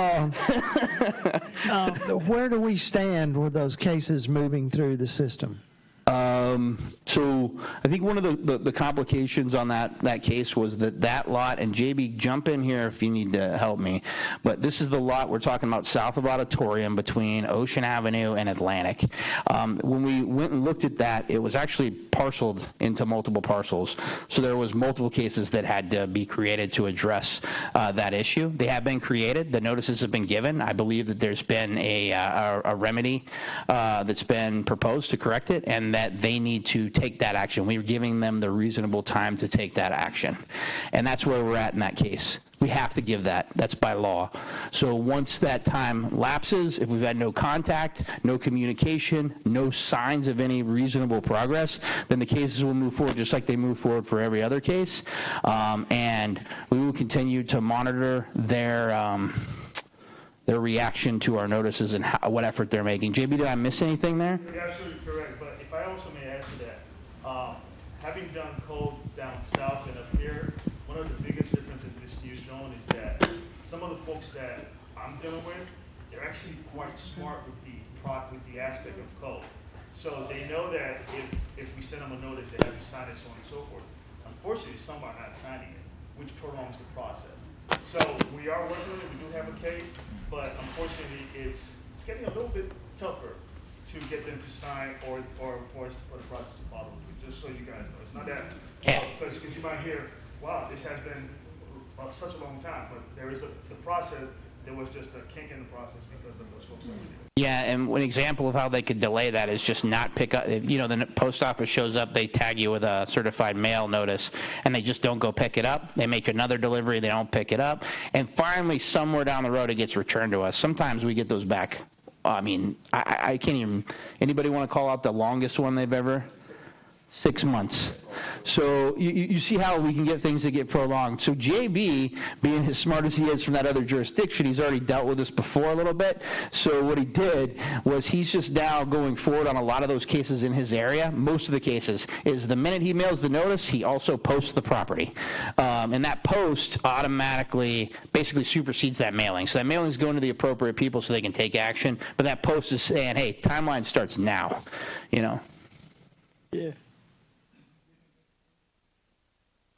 Where do we stand with those cases moving through the system? So I think one of the complications on that case was that lot, and JB, jump in here if you need to help me, but this is the lot we're talking about south of Auditorium between Ocean Avenue and Atlantic. When we went and looked at that, it was actually parceled into multiple parcels, so there was multiple cases that had to be created to address that issue. They have been created. The notices have been given. I believe that there's been a remedy that's been proposed to correct it, and that they need to take that action. We're giving them the reasonable time to take that action. And that's where we're at in that case. We have to give that. That's by law. So once that time lapses, if we've had no contact, no communication, no signs of any reasonable progress, then the cases will move forward just like they move forward for every other case. And we will continue to monitor their reaction to our notices and what effort they're making. JB, did I miss anything there? You're absolutely correct, but if I also may add to that, having done code down south and up here, one of the biggest differences in this new zone is that some of the folks that I'm dealing with, they're actually quite smart with the aspect of code. So they know that if we send them a notice, they have to sign it, so on and so forth. Unfortunately, some are not signing it, which prolongs the process. So we are working on it. We do have a case, but unfortunately, it's getting a little bit tougher to get them to sign or for the process to follow. Just so you guys know, it's not that because you might hear, "Wow, this has been such a long time," but there is the process. There was just a kink in the process because of those folks. Yeah, and one example of how they could delay that is just not pick up. The post office shows up, they tag you with a certified mail notice, and they just don't go pick it up. They make another delivery, they don't pick it up, and finally, somewhere down the road, it gets returned to us. Sometimes we get those back. I mean, I can't even. Anybody want to call out the longest one they've ever? 6 months. So you see how we can get things that get prolonged. So JB, being as smart as he is from that other jurisdiction, he's already dealt with this before a little bit. So what he did was he's just now going forward on a lot of those cases in his area. Most of the cases is the minute he mails the notice, he also posts the property. And that post automatically basically supersedes that mailing. So that mailing is going to the appropriate people so they can take action. But that post is saying, hey, timeline starts now, Yeah.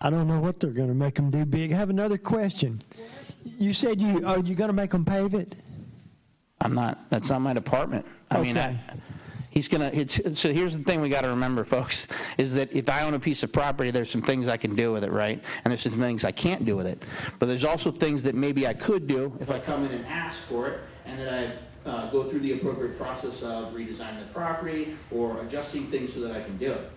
I don't know what they're going to make them do big. I have another question. You said are you going to make them pave it? I'm not. That's not my department. I mean, he's going to, so here's the thing we got to remember, folks, is that if I own a piece of property, there's some things I can do with it, right? And there's some things I can't do with it. But there's also things that maybe I could do if I come in and ask for it, and that go through the appropriate process of redesigning the property or adjusting things so that I can do it.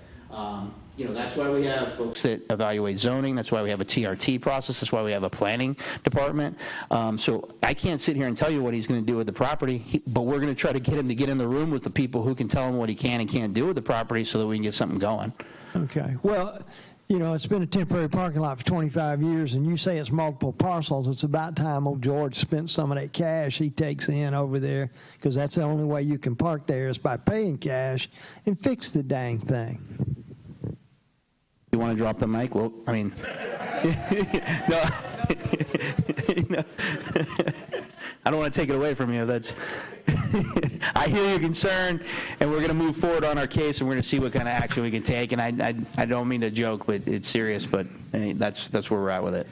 You know, that's why we have folks that evaluate zoning. That's why we have a TRT process. That's why we have a planning department. So I can't sit here and tell you what he's going to do with the property, but we're going to try to get him to get in the room with the people who can tell him what he can and can't do with the property so that we can get something going. Okay. Well, you know, it's been a temporary parking lot for 25 years, and you say it's multiple parcels. It's about time old George spent some of that cash he takes in over there, because that's the only way you can park there is by paying cash and fix the dang thing. You want to drop the mic? Well, I mean, no. No. I don't want to take it away from you. That's. I hear your concern, and we're going to move forward on our case, and we're going to see what kind of action we can take. And I don't mean to joke, but it's serious. But that's where we're at with it.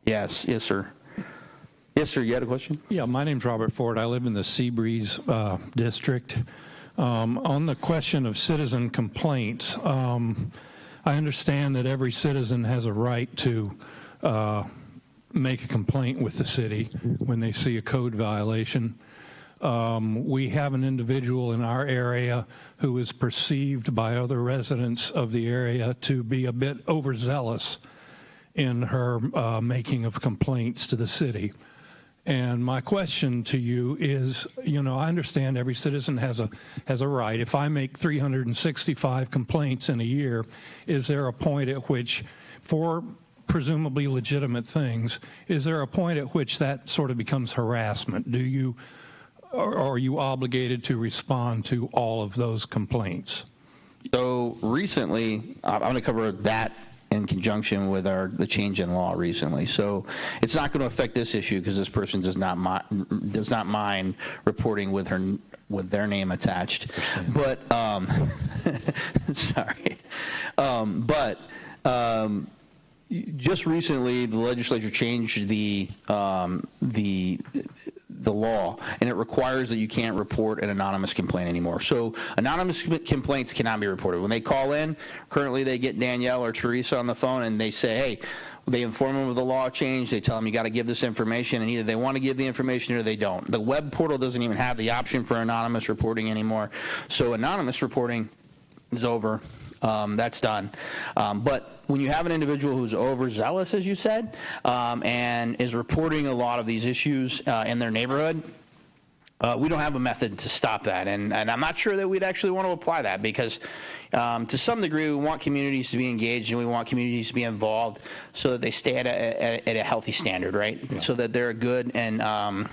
Yes, sir. Yes, sir. You had a question? Yeah, my name's Robert Ford. I live in the Seabreeze district. On the question of citizen complaints, I understand that every citizen has a right to make a complaint with the city when they see a code violation. We have an individual in our area who is perceived by other residents of the area to be a bit overzealous in her making of complaints to the city. And my question to you is, you know, I understand every citizen has a right. If I make 365 complaints in a year, is there a point at which, for presumably legitimate things, is there a point at which that sort of becomes harassment? Or are you obligated to respond to all of those complaints? So recently, I'm going to cover that in conjunction with the change in law recently. So it's not going to affect this issue because this person does not mind reporting with their name attached. But sorry, but just recently the legislature changed the law, and it requires that you can't report an anonymous complaint anymore. So anonymous complaints cannot be reported. When they call in, currently they get Danielle or Teresa on the phone and they say, hey, they inform them of the law change, they tell them you got to give this information, and either they want to give the information or they don't. The web portal doesn't even have the option for anonymous reporting anymore. So anonymous reporting is over. That's done. But when you have an individual who's overzealous, as you said, and is reporting a lot of these issues in their neighborhood, we don't have a method to stop that. And I'm not sure that we'd actually want to apply that because to some degree we want communities to be engaged and we want communities to be involved so that they stay at a healthy standard, right? Yeah. So that they're a good and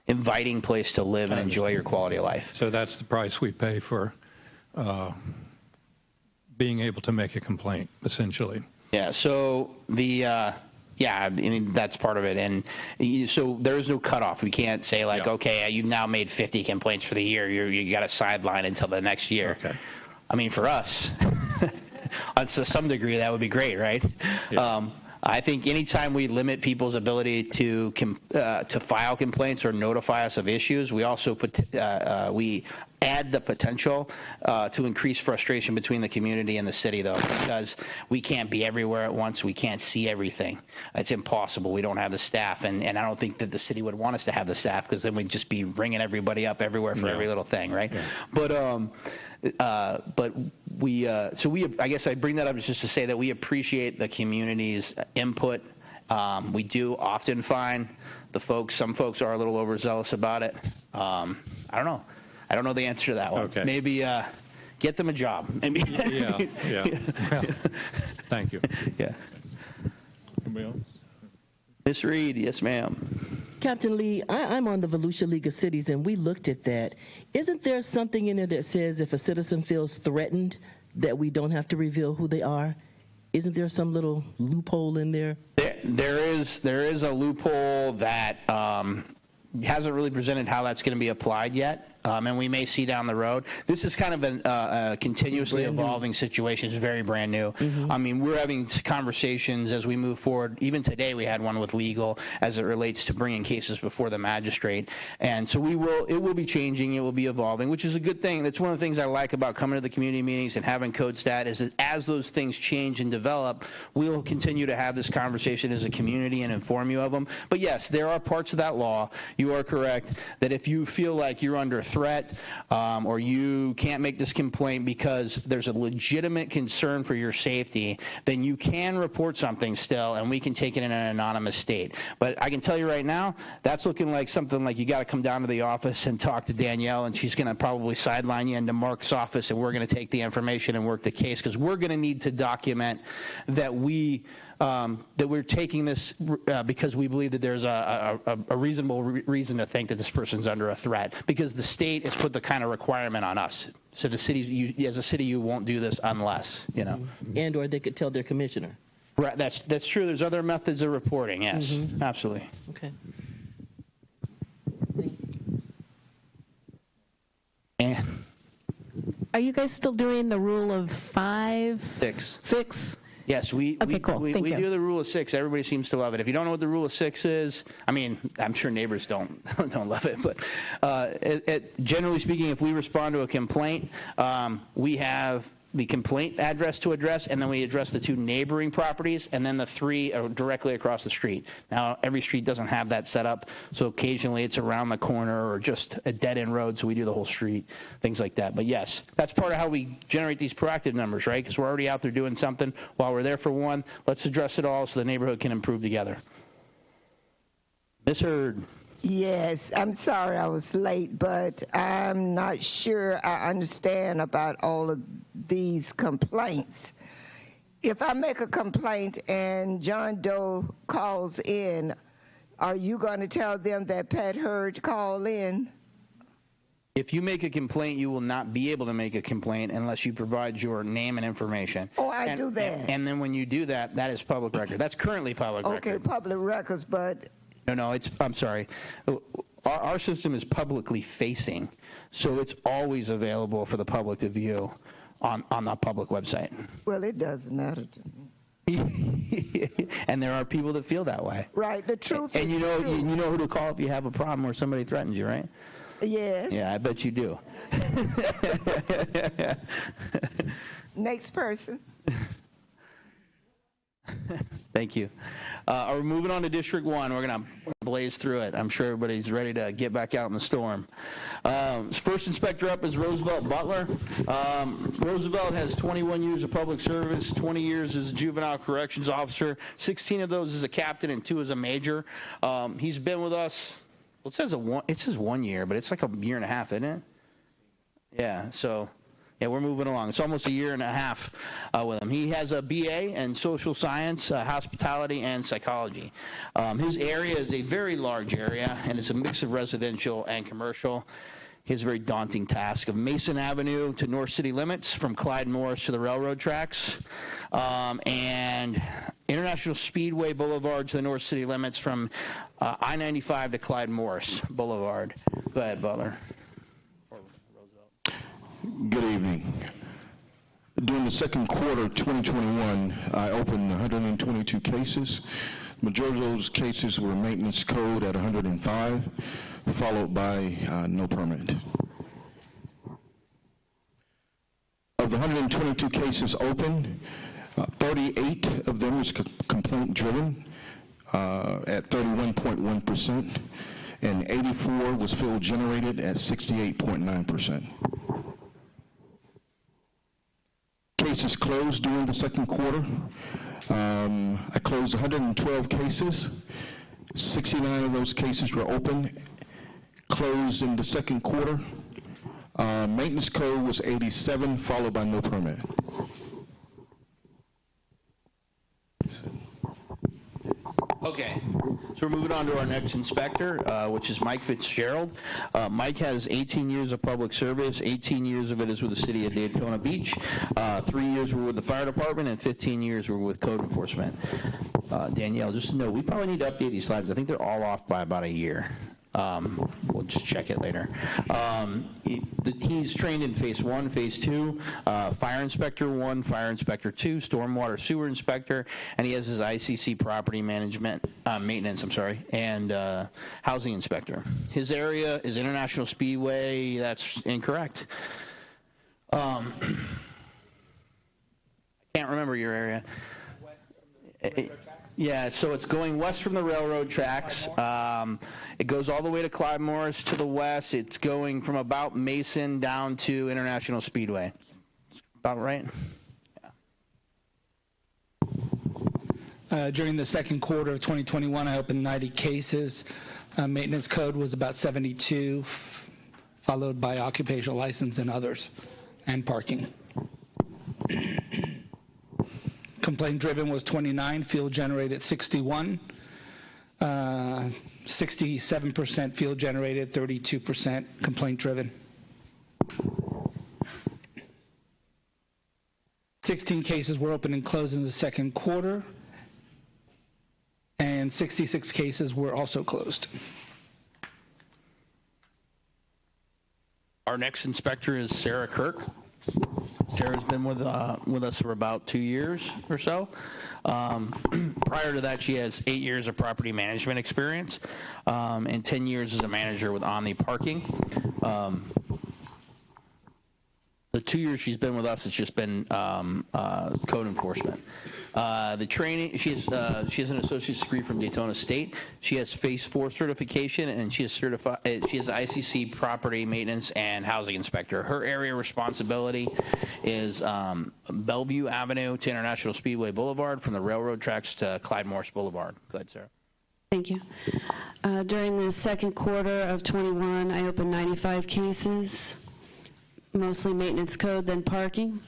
inviting place to live and enjoy your quality of life. So that's the price we pay for being able to make a complaint, essentially. Yeah, so I mean, that's part of it. And so there is no cutoff. We can't say, like, okay, you've now made 50 complaints for the year. You got a sideline until the next year. Okay. I mean, for us, to some degree, that would be great, right? Yeah. I think anytime we limit people's ability to file complaints or notify us of issues, we also we add the potential to increase frustration between the community and the city, though, because we can't be everywhere at once. We can't see everything. It's impossible. We don't have the staff, and I don't think that the city would want us to have the staff because then we'd just be ringing everybody up everywhere for every little thing, right? Yeah. But I guess I bring that up just to say that we appreciate the community's input. We do often find some folks are a little overzealous about it. I don't know. I don't know the answer to that one. Okay. Maybe get them a job. Maybe. Yeah. Well, thank you. Yeah. Anybody else? Ms. Reed, yes, ma'am. Captain Lee, I'm on the Volusia League of Cities, and we looked at that. Isn't there something in there that says if a citizen feels threatened, that we don't have to reveal who they are? Isn't there some little loophole in there? There is a loophole that hasn't really presented how that's going to be applied yet. and we may see down the road. This is kind of a continuously evolving situation. It's very brand new. I mean, we're having conversations as we move forward. Even today, we had one with legal as it relates to bringing cases before the magistrate. And so it will be changing. It will be evolving, which is a good thing. That's one of the things I like about coming to the community meetings and having CodeStat is that as those things change and develop, we'll continue to have this conversation as a community and inform you of them. But yes, there are parts of that law, you are correct, that if you feel like you're under threat or you can't make this complaint because there's a legitimate concern for your safety, then you can report something still, and we can take it in an anonymous state. But I can tell you right now, that's looking like something like you got to come down to the office and talk to Danielle, and she's going to probably sideline you into Mark's office, and we're going to take the information and work the case, because we're going to need to document that we're taking this because we believe that there's a reasonable reason to think that this person's under a threat, because the state has put the kind of requirement on us. So the city, as a city, you won't do this unless, you know. And or they could tell their commissioner. Right, that's true. There's other methods of reporting, yes, absolutely. Okay. And Are you guys still doing the rule of 5? 6. 6? Yes, we Thank you. do the rule of 6. Everybody seems to love it. If you don't know what the rule of 6 is, I mean, I'm sure neighbors don't love it, but generally speaking, if we respond to a complaint, we have the complaint address to address, and then we address the 2 neighboring properties, and then the 3 are directly across the street. Now, every street doesn't have that set up, so occasionally it's around the corner or just a dead-end road, so we do the whole street, things like that. But yes, that's part of how we generate these proactive numbers, right? Because we're already out there doing something. While we're there for one, let's address it all so the neighborhood can improve together. Ms. Hurd. Yes, I'm sorry I was late, but I'm not sure I understand about all of these complaints. If I make a complaint and John Doe calls in, are you going to tell them that Pat Hurd called in? If you make a complaint, you will not be able to make a complaint unless you provide your name and information. Oh, I do that. And then when you do that, that is public record. That's currently public record. Okay, public records, but... No, I'm sorry. Our system is publicly facing, so it's always available for the public to view on the public website. Well, it doesn't matter to me. And there are people that feel that way. Right, the truth and is the truth. And you know who to call if you have a problem or somebody threatens you, right? Yes. Yeah, I bet you do. Next person. Thank you. We're moving on to District 1. We're going to blaze through it. I'm sure everybody's ready to get back out in the storm. First inspector up is Roosevelt Butler. Roosevelt has 21 years of public service, 20 years as a juvenile corrections officer, 16 of those as a captain and 2 as a major. He's been with us, well, it says 1 year, but it's like a year and a half, isn't it? Yeah, so... Yeah, we're moving along. It's almost a year and a half with him. He has a BA in social science, hospitality, and psychology. His area is a very large area, and it's a mix of residential and commercial. He has a very daunting task of Mason Avenue to North City limits, from Clyde Morris to the railroad tracks, and International Speedway Boulevard to the North City limits, from I-95 to Clyde Morris Boulevard. Go ahead, Butler. Good evening. During the second quarter of 2021, I opened 122 cases. The majority of those cases were maintenance code at 105, followed by no permit. Of the 122 cases opened, 38 of them was complaint driven at 31.1%, and 84 was field generated at 68.9%. Cases closed during the second quarter. I closed 112 cases. 69 of those cases were open, closed in the second quarter. Maintenance code was 87, followed by no permit. Okay, so we're moving on to our next inspector, which is Mike Fitzgerald. Mike has 18 years of public service. 18 years of it is with the city of Daytona Beach. 3 years were with the fire department, and 15 years were with code enforcement. Danielle, just to know, we probably need to update these slides. I think they're all off by about a year. We'll just check it later. He's trained in Phase 1, Phase 2, Fire Inspector 1, Fire Inspector 2, Stormwater Sewer Inspector, and he has his ICC Property Management, Maintenance, and Housing Inspector. His area is International Speedway. That's incorrect. I can't remember your area. Yeah, so it's going west from the railroad tracks. It goes all the way to Clyde Morris to the west. It's going from about Mason down to International Speedway. About right? During the second quarter of 2021, I opened 90 cases. Maintenance code was about 72, followed by occupational license and others, and parking. Complaint driven was 29, field generated 61, 67% field generated, 32% complaint driven. 16 cases were opened and closed in the second quarter, and 66 cases were also closed. Our next inspector is Sarah Kirk. Sarah's been with us for about 2 years or so. Prior to that, she has 8 years of property management experience and 10 years as a manager with Omni Parking. The 2 years she's been with us, it's just been code enforcement. The training, she has an associate's degree from Daytona State. She has Phase 4 certification, and she is certified. She has ICC Property Maintenance and Housing Inspector. Her area responsibility is Bellevue Avenue to International Speedway Boulevard, from the railroad tracks to Clyde Morris Boulevard. Go ahead, Sarah. Thank you. During the second quarter of 21, I opened 95 cases, mostly maintenance code, then parking.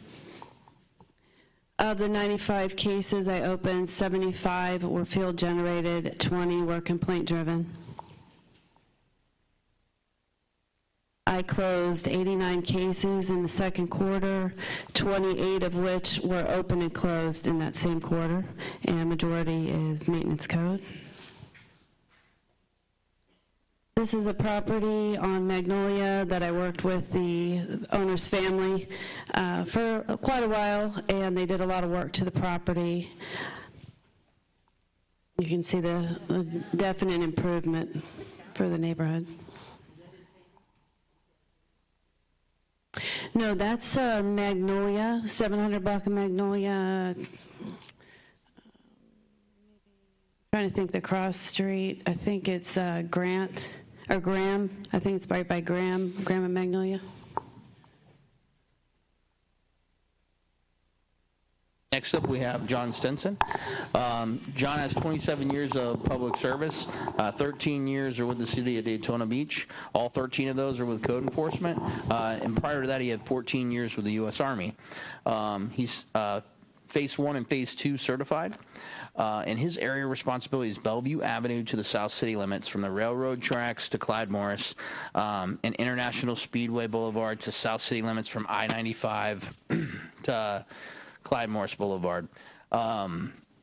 Of the 95 cases I opened, 75 were field generated, 20 were complaint driven. I closed 89 cases in the second quarter, 28 of which were open and closed in that same quarter, and majority is maintenance code. This is a property on Magnolia that I worked with the owner's family for quite a while, and they did a lot of work to the property. You can see the definite improvement for the neighborhood. No, that's Magnolia, 700 block of Magnolia. Trying to think the cross street. I think it's Grant. Or Graham, I think it's right by Graham and Magnolia. Next up, we have John Stinson. John has 27 years of public service. 13 years are with the city of Daytona Beach. All 13 of those are with code enforcement. And prior to that, he had 14 years with the U.S. Army. He's Phase 1 and Phase 2 certified. And his area responsibility is Bellevue Avenue to the South City limits, from the railroad tracks to Clyde Morris, and International Speedway Boulevard to South City limits, from I-95 to Clyde Morris Boulevard.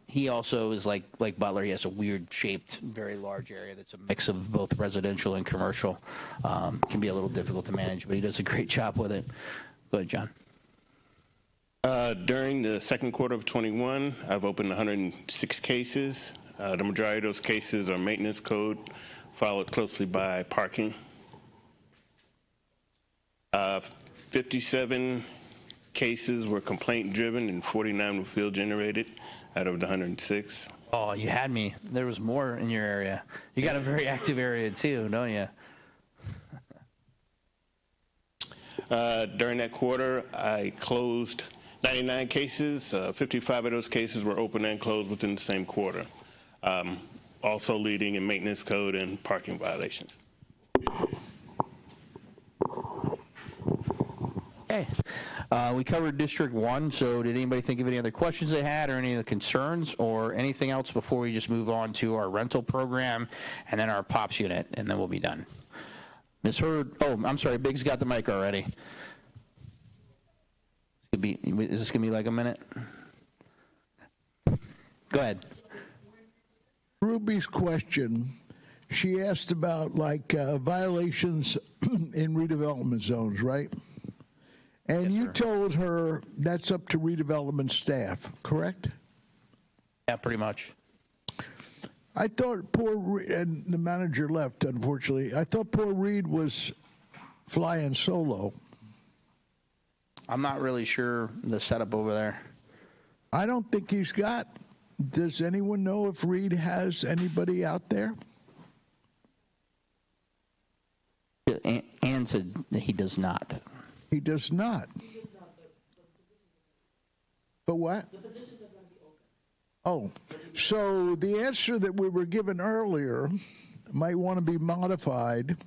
He also is like Butler. He has a weird-shaped, very large area that's a mix of both residential and commercial. Can be a little difficult to manage, but he does a great job with it. Go ahead, John. During the second quarter of 21, I've opened 106 cases. The majority of those cases are maintenance code, followed closely by parking. 57 cases were complaint driven and 49 were field generated out of the 106. Oh, you had me. There was more in your area. You got a very active area too, don't you? During that quarter, I closed 99 cases. 55 of those cases were open and closed within the same quarter, also leading in maintenance code and parking violations. Okay. We covered District 1, so did anybody think of any other questions they had, or any of the concerns, or anything else before we just move on to our rental program and then our POPs unit, and then we'll be done? Ms. Hurd, oh, I'm sorry, Big's got the mic already. Is this going to be like a minute? Go ahead. Ruby's question, she asked about like violations in redevelopment zones, right? And you told her that's up to redevelopment staff, correct? Yeah, pretty much. I thought and the manager left, unfortunately. I thought poor Reed was flying solo. I'm not really sure the setup over there. I don't think he's got. Does anyone know if Reed has anybody out there? Ann said that he does not. He does not. But what? Oh, so the answer that we were given earlier might want to be modified.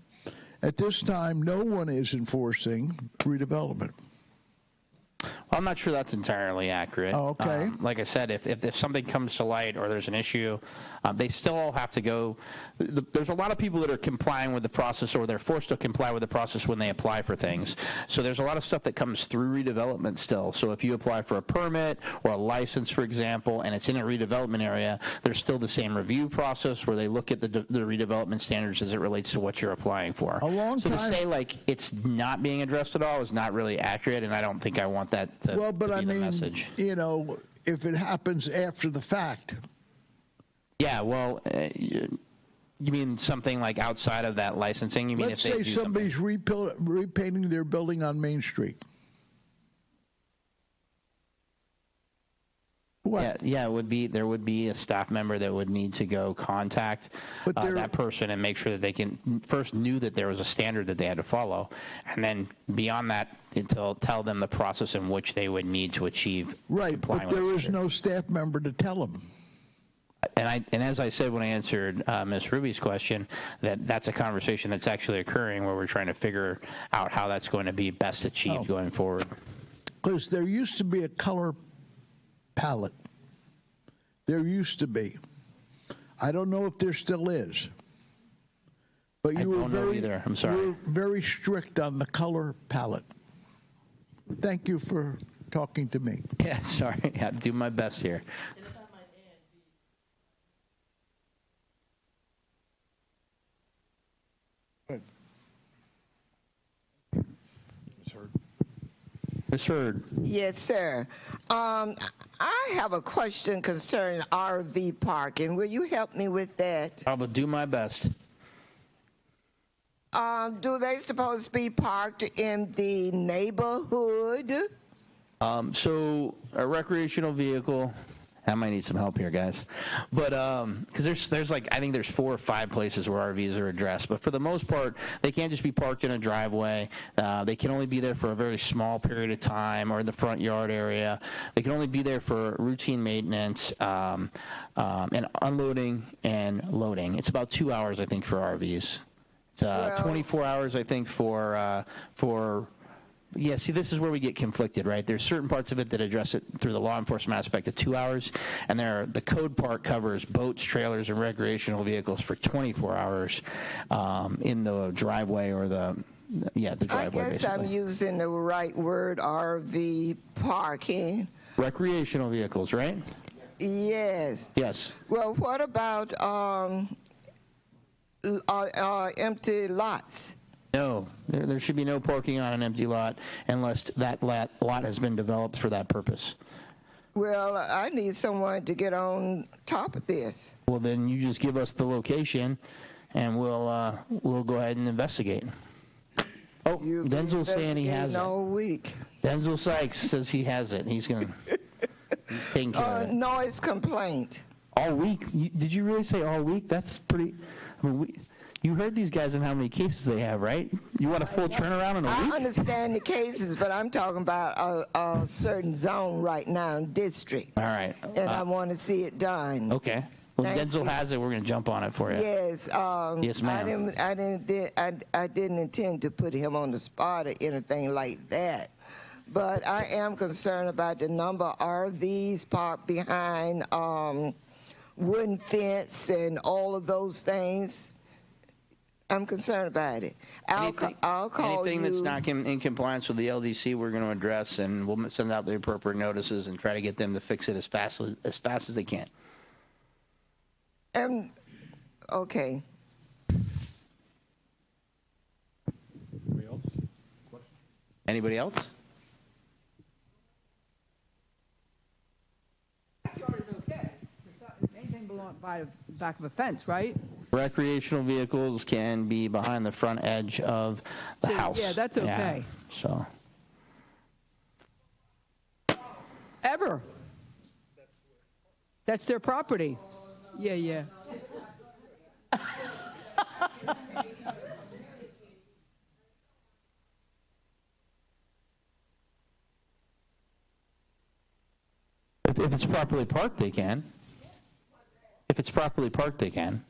At this time, no one is enforcing redevelopment. I'm not sure that's entirely accurate. Oh, okay. Like I said, if something comes to light or there's an issue, they still all have to go. There's a lot of people that are complying with the process, or they're forced to comply with the process when they apply for things. So there's a lot of stuff that comes through redevelopment still. So if you apply for a permit or a license, for example, and it's in a redevelopment area, there's still the same review process where they look at the redevelopment standards as it relates to what you're applying for. So to say like it's not being addressed at all is not really accurate, and I don't think I want that to, well, but to be I the mean, message. you know, if it happens after the fact. Yeah, well, you mean something like outside of that licensing? You mean Let's if they say do somebody's repainting their building on Main Street. What? Yeah, it would be. There would be a staff member that would need to go contact that person and make sure that they can first knew that there was a standard that they had to follow, and then beyond that, tell them the process in which they would need to achieve. Right, but there is no staff member to tell them. And as I said when I answered Ms. Ruby's question, that's a conversation that's actually occurring where we're trying to figure out how that's going to be best achieved going forward. Because there used to be a color palette. There used to be. I don't know if there still is. But you were very, either. I'm sorry. You were very strict on the color palette. Thank you for talking to me. Yeah, sorry. I'll do my best here. Ms. Hurd. Yes, sir. I have a question concerning RV parking. Will you help me with that? I will do my best. Do they supposed to be parked in the neighborhood? So a recreational vehicle. I might need some help here, guys. But because there's like, I think there's 4 or 5 places where RVs are addressed. But for the most part, they can't just be parked in a driveway. They can only be there for a very small period of time or in the front yard area. They can only be there for routine maintenance and unloading and loading. It's about 2 hours, I think, for RVs. It's 24 hours, I think, for yeah, see, this is where we get conflicted, right? There's certain parts of it that address it through the law enforcement aspect of 2 hours, and the code part covers boats, trailers, and recreational vehicles for 24 hours in the driveway or the driveway. I guess basically. I'm using the right word, RV parking. Recreational vehicles, right? Yes. Yes. Well, what about empty lots? No, there should be no parking on an empty lot unless that lot has been developed for that purpose. Well, I need someone to get on top of this. Well, then you just give us the location, and we'll go ahead and investigate. Oh, Denzel's saying he has it. All week. Denzel Sykes says he has it. He's taking care of it. Noise complaint. All week? Did you really say all week? That's pretty. I mean, you heard these guys and how many cases they have, right? You want a full turnaround in a week? I understand the cases, but I'm talking about a certain zone right now in district. All right. And I want to see it done. Okay. Well, Thank Denzel you. has it. We're going to jump on it for you. Yes. Yes, ma'am. I didn't intend to put him on the spot or anything like that. But I am concerned about the number of RVs parked behind wooden fence and all of those things. I'm concerned about it. I'll call anything you. that's not in compliance with the LDC, we're going to address, and we'll send out the appropriate notices and try to get them to fix it as fast as they can. Okay. Anybody else? Backyard is okay. Anything belong by the back of a fence, right? Recreational vehicles can be behind the front edge of the house. Yeah, that's okay. Yeah, so. Ever. That's their property. Yeah, yeah. If it's properly parked, they can. If it's properly parked, they can.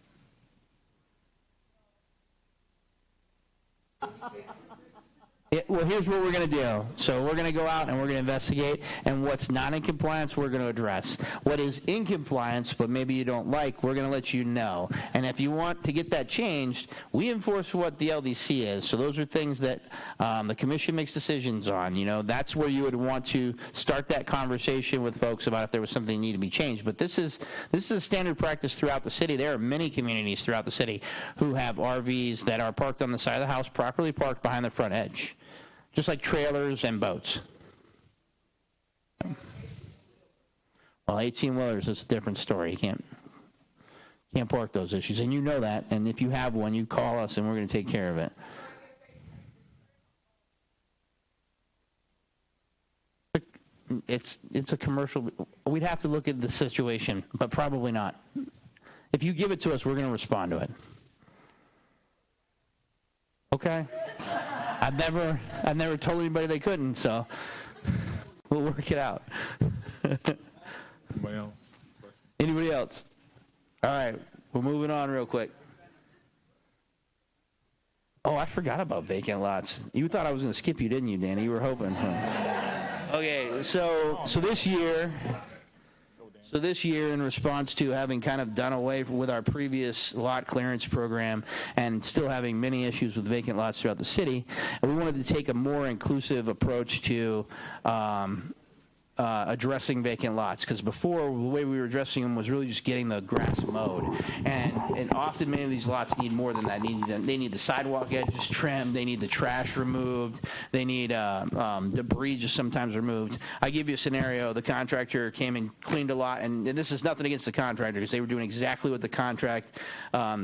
Well, here's what we're going to do. So we're going to go out and we're going to investigate, and what's not in compliance, we're going to address. What is in compliance, but maybe you don't like, we're going to let you know. And if you want to get that changed, we enforce what the LDC is. So those are things that the commission makes decisions on. You know, that's where you would want to start that conversation with folks about if there was something that needed to be changed. But this is a standard practice throughout the city. There are many communities throughout the city who have RVs that are parked on the side of the house, properly parked behind the front edge. Just like trailers and boats. Well, 18-wheelers is a different story. You can't park those issues, and you know that. And if you have one, you call us, and we're going to take care of it. It's a commercial. We'd have to look at the situation, but probably not. If you give it to us, we're going to respond to it. Okay. I've never told anybody they couldn't, so we'll work it out. Anybody else? Anybody else? All right, we're moving on real quick. Oh, I forgot about vacant lots. You thought I was going to skip you, didn't you, Danny? You were hoping. Huh? Okay, so this year, in response to having kind of done away with our previous lot clearance program and still having many issues with vacant lots throughout the city, we wanted to take a more inclusive approach to addressing vacant lots, because before, the way we were addressing them was really just getting the grass mowed, and often many of these lots need more than that. They need the sidewalk edges trimmed, they need the trash removed, they need debris just sometimes removed. I give you a scenario. The contractor came and cleaned a lot, and this is nothing against the contractor, because they were doing exactly what the contract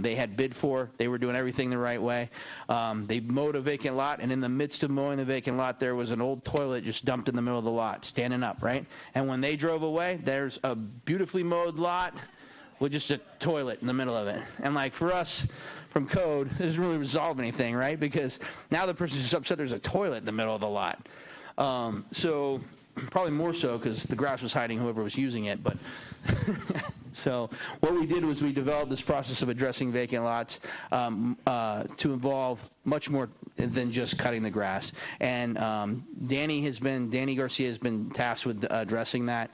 they had bid for. They were doing everything the right way. They mowed a vacant lot, and in the midst of mowing the vacant lot, there was an old toilet just dumped in the middle of the lot, standing up. Right? And when they drove away, there's a beautifully mowed lot with just a toilet in the middle of it. And like for us from code, it doesn't really resolve anything, right? Because now the person's just upset there's a toilet in the middle of the lot. So probably more so because the grass was hiding whoever was using it. But so what we did was we developed this process of addressing vacant lots to involve much more than just cutting the grass. And Danny Garcia has been tasked with addressing that.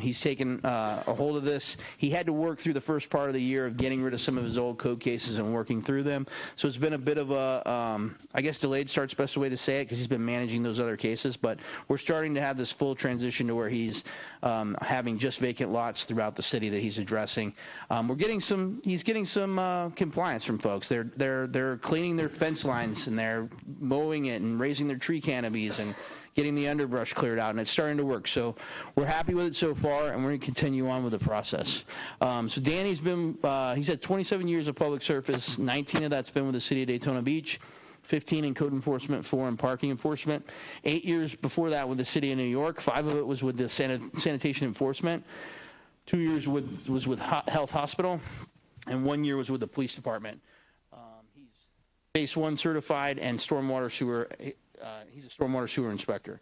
He's taken a hold of this. He had to work through the first part of the year of getting rid of some of his old code cases and working through them. So it's been a bit of a, I guess delayed start's the best way to say it, because he's been managing those other cases. But we're starting to have this full transition to where he's having just vacant lots throughout the city that he's addressing. He's getting some compliance from folks. They're cleaning their fence lines, and they're mowing it and raising their tree canopies and getting the underbrush cleared out, and it's starting to work. So we're happy with it so far, and we're going to continue on with the process. So Danny's been, he's had 27 years of public service. 19 of that's been with the city of Daytona Beach, 15 in code enforcement, 4 in parking enforcement. 8 years before that with the city of New York. 5 of it was with the sanitation enforcement. 2 years was with Health Hospital, and 1 year was with the police department. He's Phase 1 certified and stormwater sewer. He's a stormwater sewer inspector,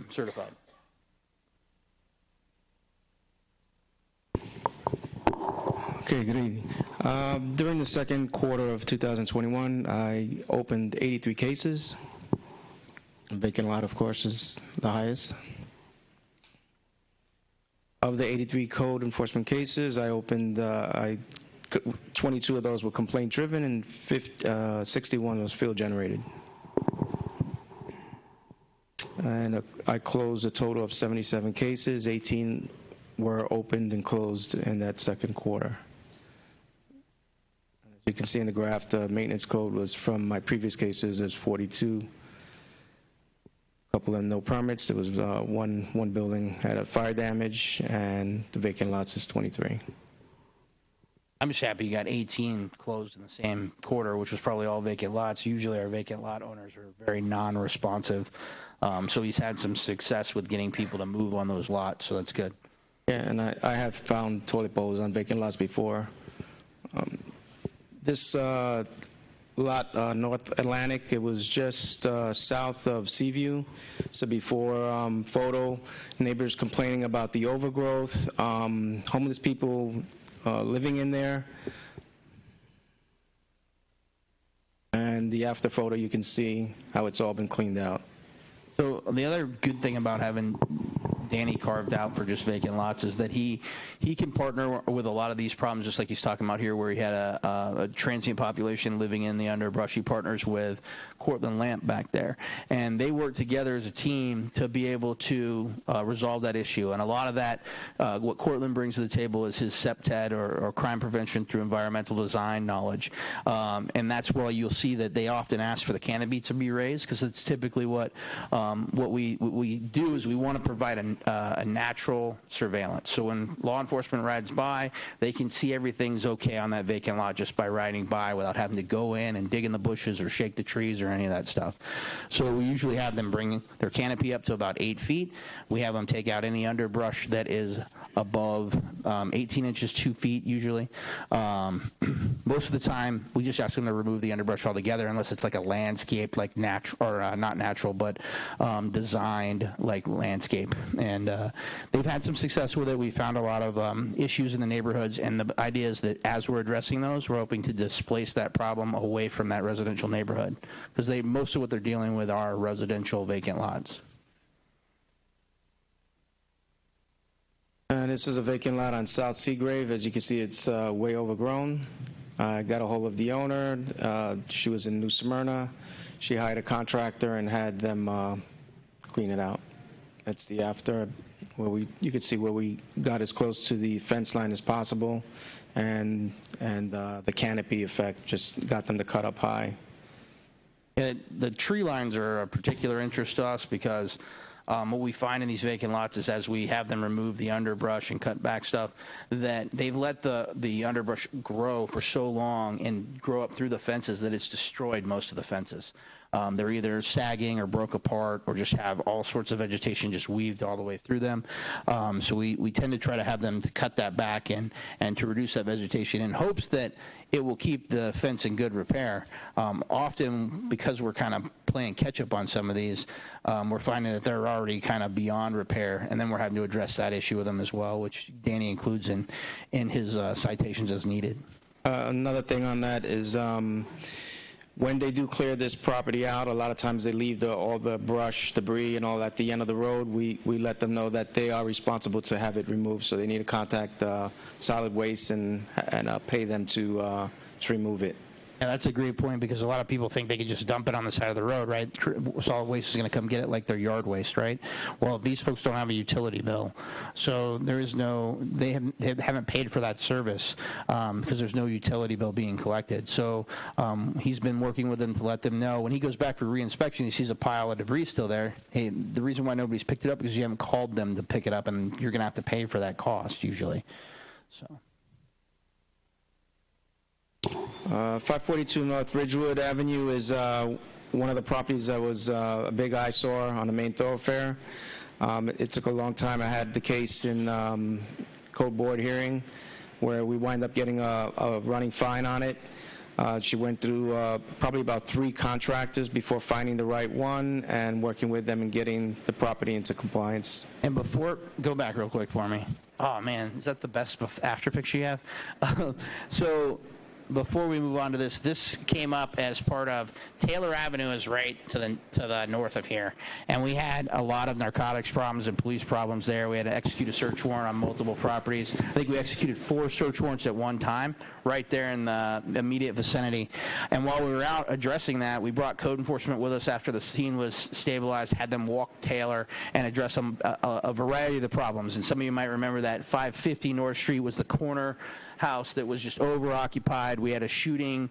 certified. Okay, good evening. During the second quarter of 2021, I opened 83 cases. Vacant lot, of course, is the highest. Of the 83 code enforcement cases, I opened 22 of those were complaint-driven, and 61 was field-generated. And I closed a total of 77 cases. 18 were opened and closed in that second quarter. As you can see in the graph, the maintenance code was from my previous cases is 42. couple of them no permits. There was one building had a fire damage, and the vacant lots is 23. I'm just happy you got 18 closed in the same quarter, which was probably all vacant lots. Usually our vacant lot owners are very non-responsive. So he's had some success with getting people to move on those lots, so that's good. Yeah, and I have found toilet bowls on vacant lots before. This lot, North Atlantic, it was just south of Seaview. So before photo, neighbors complaining about the overgrowth, homeless people living in there. And the after photo, you can see how it's all been cleaned out. So the other good thing about having Danny carved out for just vacant lots is that he can partner with a lot of these problems, just like he's talking about here, where he had a transient population living in the underbrush. He partners with Cortland Lamp back there, and they work together as a team to be able to resolve that issue. And a lot of that, what Cortland brings to the table is his CPTED or crime prevention through environmental design knowledge, and that's why you'll see that they often ask for the canopy to be raised, because it's typically what we do is we want to provide a natural surveillance. So when law enforcement rides by, they can see everything's okay on that vacant lot just by riding by without having to go in and dig in the bushes or shake the trees or any of that stuff. So we usually have them bring their canopy up to about 8 feet. We have them take out any underbrush that is above 18 inches, 2 feet usually. Most of the time, we just ask them to remove the underbrush altogether, unless it's like a landscape, like natural, or not natural, but designed like landscape. And they've had some success with it. We found a lot of issues in the neighborhoods, and the idea is that as we're addressing those, we're hoping to displace that problem away from that residential neighborhood, because most of what they're dealing with are residential vacant lots. And this is a vacant lot on South Seagrave. As you can see, it's way overgrown. I got a hold of the owner. She was in New Smyrna. She hired a contractor and had them clean it out. That's the after, where you could see where we got as close to the fence line as possible, and the canopy effect just got them to cut up high. Yeah, the tree lines are a particular interest to us, because what we find in these vacant lots is, as we have them remove the underbrush and cut back stuff, that they've let the underbrush grow for so long and grow up through the fences that it's destroyed most of the fences. They're either sagging or broke apart, or just have all sorts of vegetation just weaved all the way through them. So we tend to try to have them to cut that back and to reduce that vegetation, in hopes that it will keep the fence in good repair. Often, because we're kind of playing catch up on some of these, we're finding that they're already kind of beyond repair, and then we're having to address that issue with them as well, which Danny includes in his citations as needed. Another thing on that is, when they do clear this property out, a lot of times they leave all the brush, debris, and all at the end of the road. We let them know that they are responsible to have it removed, so they need to contact solid waste and pay them to remove it. Yeah, that's a great point, because a lot of people think they can just dump it on the side of the road, right? Solid waste is going to come get it like their yard waste, right? Well, these folks don't have a utility bill, so there is they haven't paid for that service because there's no utility bill being collected. So he's been working with them to let them know when he goes back for reinspection, he sees a pile of debris still there. Hey, the reason why nobody's picked it up is because you haven't called them to pick it up, and you're going to have to pay for that cost usually. So. 542 North Ridgewood Avenue is one of the properties that was a big eyesore on the main thoroughfare. It took a long time. I had the case in code board hearing, where we wind up getting a running fine on it. She went through probably about 3 contractors before finding the right one and working with them and getting the property into compliance. And go back real quick for me. Oh man, is that the best after picture you have? So before we move on to this came up as part of Taylor Avenue is right to the north of here, and we had a lot of narcotics problems and police problems there. We had to execute a search warrant on multiple properties. I think we executed 4 search warrants at one time right there in the immediate vicinity. And while we were out addressing that, we brought code enforcement with us after the scene was stabilized, had them walk Taylor and address a variety of the problems. And some of you might remember that 550 North Street was the corner house that was just over-occupied. We had a shooting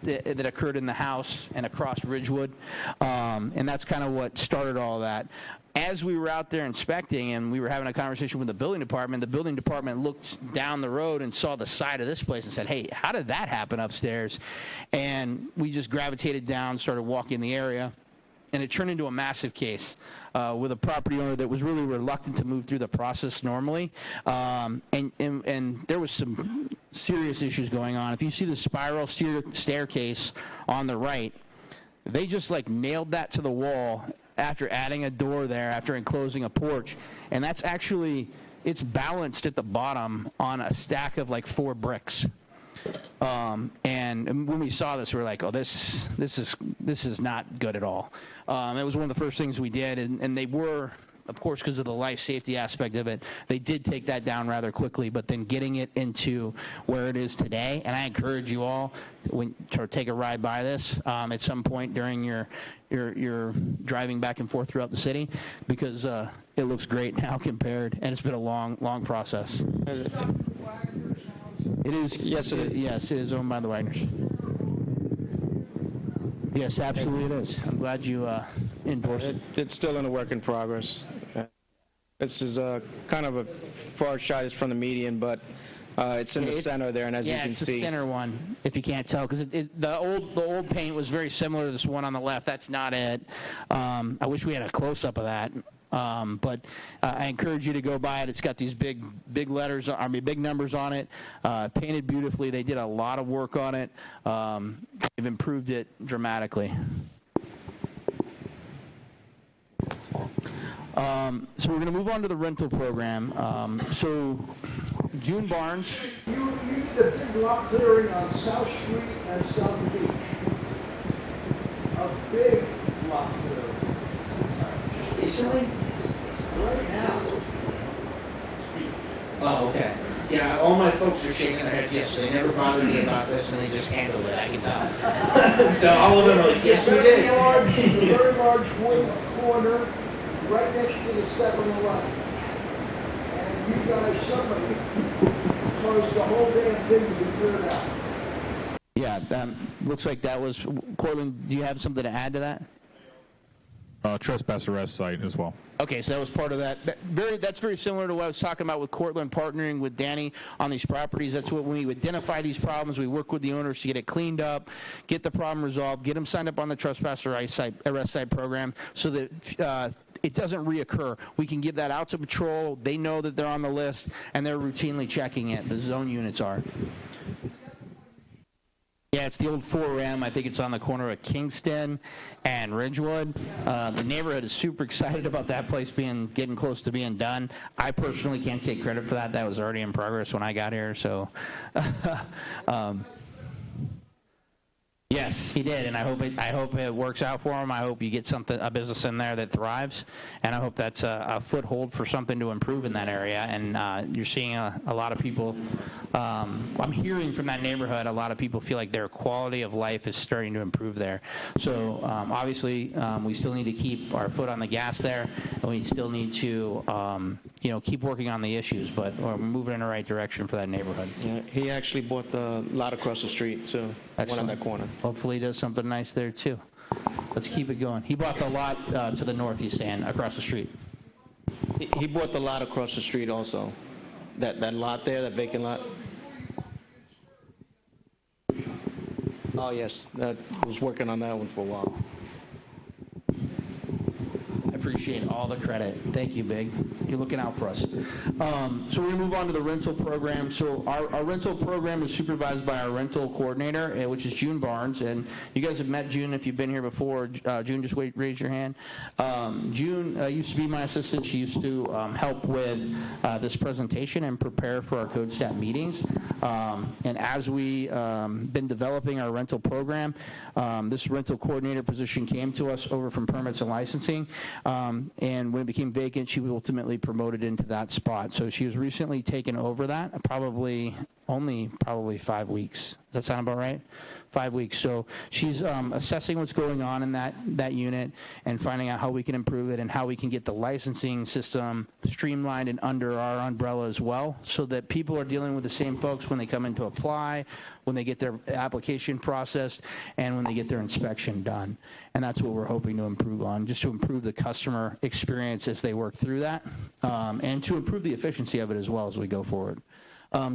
that occurred in the house and across Ridgewood, and that's kind of what started all that. As we were out there inspecting and we were having a conversation with the building department looked down the road and saw the side of this place and said, hey, how did that happen upstairs? And we just gravitated down, started walking the area, and it turned into a massive case with a property owner that was really reluctant to move through the process normally. And there was some serious issues going on. If you see the spiral staircase on the right, they just like nailed that to the wall after adding a door there, after enclosing a porch. And that's actually, it's balanced at the bottom on a stack of like 4 bricks. And when we saw this, we were like, oh, this is not good at all. It was one of the first things we did, and they were, of course, because of the life safety aspect of it, they did take that down rather quickly, but then getting it into where it is today, and I encourage you all to take a ride by this at some point during your driving back and forth throughout the city, because it looks great now compared, and it's been a long process. It is. Yes, it is. Yes, it is owned by the Wagners. Yes, absolutely it is. I'm glad you endorsed it. It's still in a work in progress. This is kind of a far shot from the median, but it's in the center there, and as you can see. Yeah, it's the center one, if you can't tell, because the old paint was very similar to this one on the left. That's not it. I wish we had a close-up of that. But I encourage you to go by it. It's got these big letters, big numbers on it, painted beautifully. They did a lot of work on it. They've improved it dramatically. So we're going to move on to the rental program. So June Barnes. You need a big lot clearing on South Street and South Beach. A big lot clearing. Just recently? Right now. Oh, okay. Yeah, all my folks are shaking their heads yes, they never bothered me about this, and they just handled it, I can tell. So all of them are like, yes, we did. A very large wood corner right next to the 7-Eleven. And you guys, somebody caused the whole damn thing to be cleared out. Yeah, looks like that was, Cortland, do you have something to add to that? Trespass arrest site as well. Okay, so that was part of that. That's very similar to what I was talking about with Cortland partnering with Danny on these properties. That's what, when we identify these problems, we work with the owners to get it cleaned up, get the problem resolved, get them signed up on the trespass arrest site program so that it doesn't reoccur. We can give that out to patrol. They know that they're on the list, and they're routinely checking it. The zone units are. Yeah, it's the old 4M. I think it's on the corner of Kingston and Ridgewood. The neighborhood is super excited about that place getting close to being done. I personally can't take credit for that. That was already in progress when I got here. So, yes, he did, and I hope it works out for him. I hope you get a business in there that thrives, and I hope that's a foothold for something to improve in that area. And you're seeing a lot of people. I'm hearing from that neighborhood, a lot of people feel like their quality of life is starting to improve there. So obviously, we still need to keep our foot on the gas there, and we still need to, keep working on the issues. But we're moving in the right direction for that neighborhood. Yeah, he actually bought the lot across the street too. One on that corner. Hopefully, he does something nice there too. Let's keep it going. He bought the lot to the north. He's saying across the street. He bought the lot across the street also. That lot there, that vacant lot. Oh, yes. I was working on that one for a while. I appreciate all the credit. Thank you, Big. You're looking out for us. So we're going to move on to the rental program. So our rental program is supervised by our rental coordinator, which is June Barnes. And you guys have met June if you've been here before. June, just raise your hand. June used to be my assistant. She used to help with this presentation and prepare for our code stat meetings. And as we been developing our rental program, this rental coordinator position came to us over from permits and licensing. And when it became vacant, she was ultimately promoted into that spot. So she was recently taken over that, probably only probably 5 weeks. Does that sound about right? 5 weeks. So she's assessing what's going on in that unit and finding out how we can improve it and how we can get the licensing system streamlined and under our umbrella as well, so that people are dealing with the same folks when they come in to apply, when they get their application processed, and when they get their inspection done. And that's what we're hoping to improve on, just to improve the customer experience as they work through that, and to improve the efficiency of it as well as we go forward.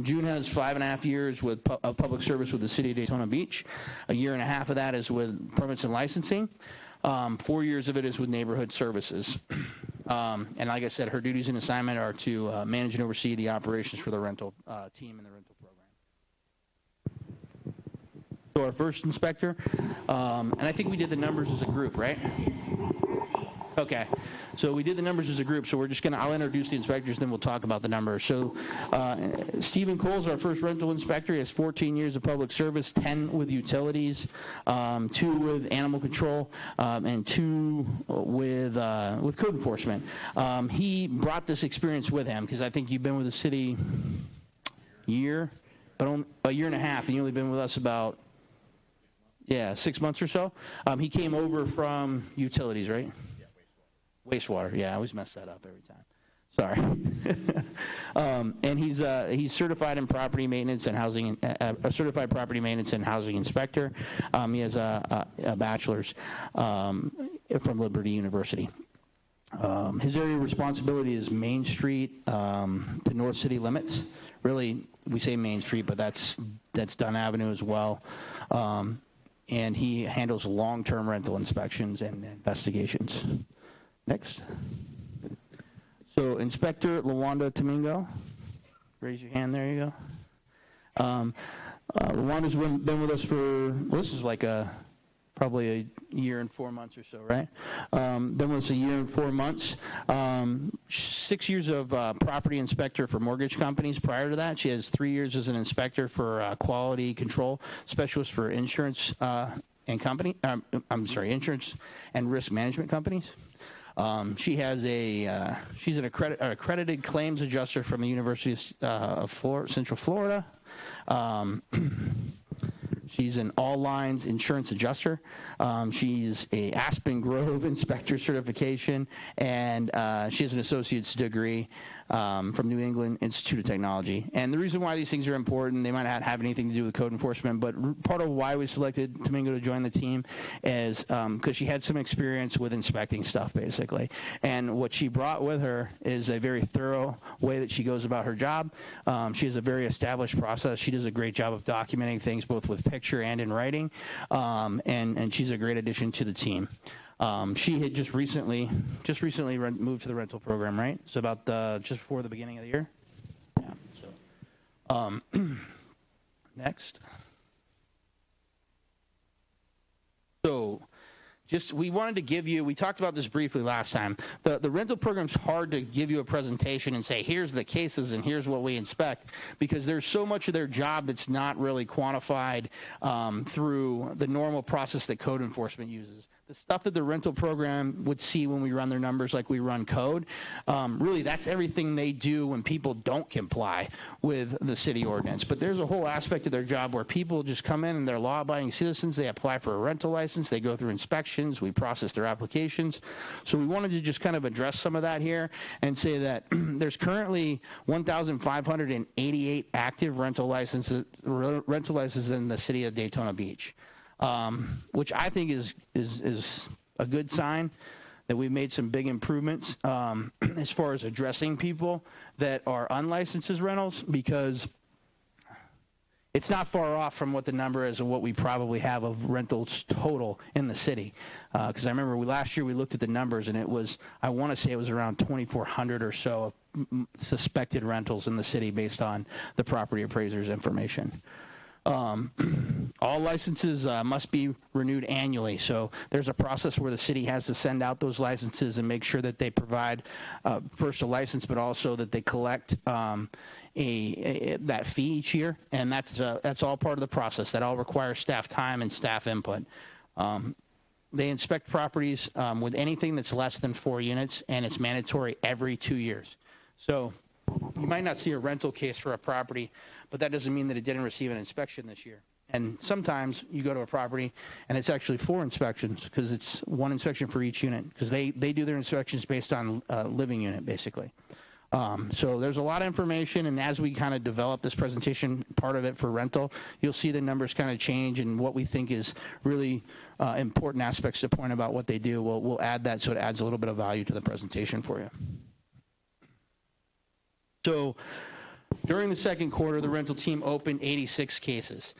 June has 5.5 years of public service with the City of Daytona Beach. 1.5 years of that is with permits and licensing. 4 years of it is with neighborhood services. And like I said, her duties and assignment are to manage and oversee the operations for the rental team and the rental program. So our first inspector, and I think we did the numbers as a group, right? Okay, so we did the numbers as a group, so I'll introduce the inspectors, then we'll talk about the numbers. So Stephen Cole's our first rental inspector. He has 14 years of public service, 10 with utilities, 2 with animal control, and 2 with code enforcement. He brought this experience with him, because I think you've been with the city a year, but a 1.5 years, and you've only been with us about 6 months or so. He came over from utilities, right? Wastewater, yeah, I always mess that up every time. Sorry. And he's certified in property maintenance and housing, a certified property maintenance and housing inspector. He has a bachelor's from Liberty University. His area of responsibility is Main Street to North City limits. Really, we say Main Street, but that's Dunn Avenue as well. And he handles long-term rental inspections and investigations. Next. So Inspector Lawanda Domingo, raise your hand, there you go. Lawanda's been with us for, this is like probably a 1 year and 4 months or so, right? Been with us 1 year and 4 months. 6 years of property inspector for mortgage companies. Prior to that, she has 3 years as an inspector for quality control specialist for insurance insurance and risk management companies. She's an accredited claims adjuster from the University of Central Florida. She's an all lines insurance adjuster. She's a Aspen Grove inspector certification, and she has an associate's degree from New England Institute of Technology. And the reason why these things are important, they might not have anything to do with code enforcement, but part of why we selected Domingo to join the team is because she had some experience with inspecting stuff, basically. And what she brought with her is a very thorough way that she goes about her job. She has a very established process. She does a great job of documenting things both with picture and in writing, and she's a great addition to the team. She had just recently moved to the rental program, right? So about just before the beginning of the year. Yeah. So, next. So, we wanted to give you, we talked about this briefly last time. The rental program's hard to give you a presentation and say, here's the cases and here's what we inspect, because there's so much of their job that's not really quantified through the normal process that code enforcement uses. The stuff that the rental program would see when we run their numbers like we run code, really that's everything they do when people don't comply with the city ordinance. But there's a whole aspect of their job where people just come in and they're law-abiding citizens, they apply for a rental license, they go through inspections, we process their applications. So we wanted to just kind of address some of that here and say that there's currently 1,588 active rental licenses in the city of Daytona Beach. Which I think is a good sign that we've made some big improvements as far as addressing people that are unlicensed as rentals, because it's not far off from what the number is of what we probably have of rentals total in the city. Because I remember last year we looked at the numbers, and it was, I want to say it was around 2,400 or so suspected rentals in the city based on the property appraiser's information. All licenses must be renewed annually. So there's a process where the city has to send out those licenses and make sure that they provide first a license, but also that they collect that fee each year. And that's all part of the process. That all requires staff time and staff input. They inspect properties with anything that's less than 4 units, and it's mandatory every 2 years. So you might not see a rental case for a property, but that doesn't mean that it didn't receive an inspection this year. And sometimes you go to a property and it's actually 4 inspections because it's 1 inspection for each unit because they do their inspections based on living unit, basically. So there's a lot of information, and as we kind of develop this presentation, part of it for rental, you'll see the numbers kind of change, and what we think is really important aspects to point about what they do, we'll add that so it adds a little bit of value to the presentation for you. So during the second quarter, the rental team opened 86 cases.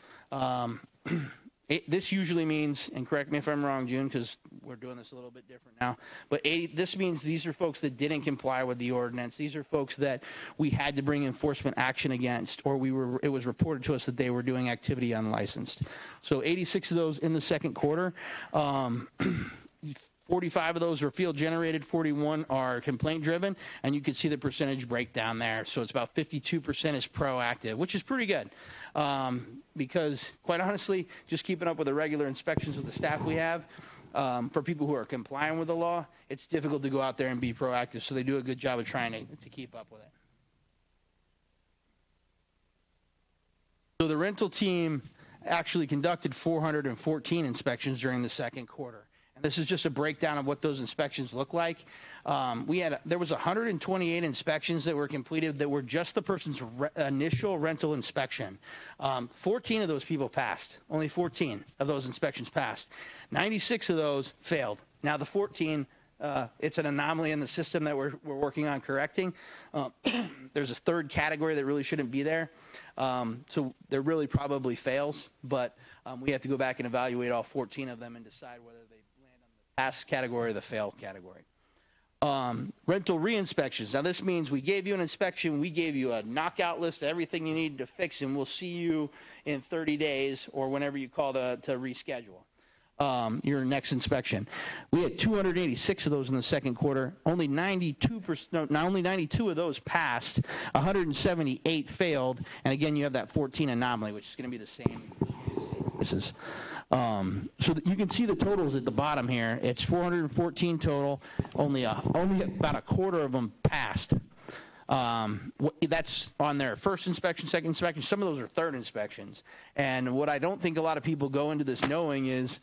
This usually means, and correct me if I'm wrong, June, because we're doing this a little bit different now, but this means these are folks that didn't comply with the ordinance. These are folks that we had to bring enforcement action against, or it was reported to us that they were doing activity unlicensed. So 86 of those in the second quarter. 45 of those are field generated, 41 are complaint driven, and you can see the percentage breakdown there. So it's about 52% is proactive, which is pretty good. Because quite honestly, just keeping up with the regular inspections with the staff we have, for people who are complying with the law, it's difficult to go out there and be proactive. So they do a good job of trying to keep up with it. So the rental team actually conducted 414 inspections during the second quarter. This is just a breakdown of what those inspections look like. There was 128 inspections that were completed that were just the person's initial rental inspection. 14 of those people passed. Only 14 of those inspections passed. 96 of those failed. Now the 14, it's an anomaly in the system that we're working on correcting. There's a third category that really shouldn't be there. So there really probably fails, but we have to go back and evaluate all 14 of them and decide whether they pass category or the fail category. Rental re-inspections. Now this means we gave you an inspection, we gave you a knockout list of everything you need to fix, and we'll see you in 30 days or whenever you call to reschedule your next inspection. We had 286 of those in the second quarter. Only 92 of those passed. 178 failed, and again you have that 14 anomaly, which is going to be the same. This is. So that you can see the totals at the bottom here. It's 414 total. Only about a quarter of them passed. That's on their first inspection, second inspection. Some of those are third inspections. And what I don't think a lot of people go into this knowing is,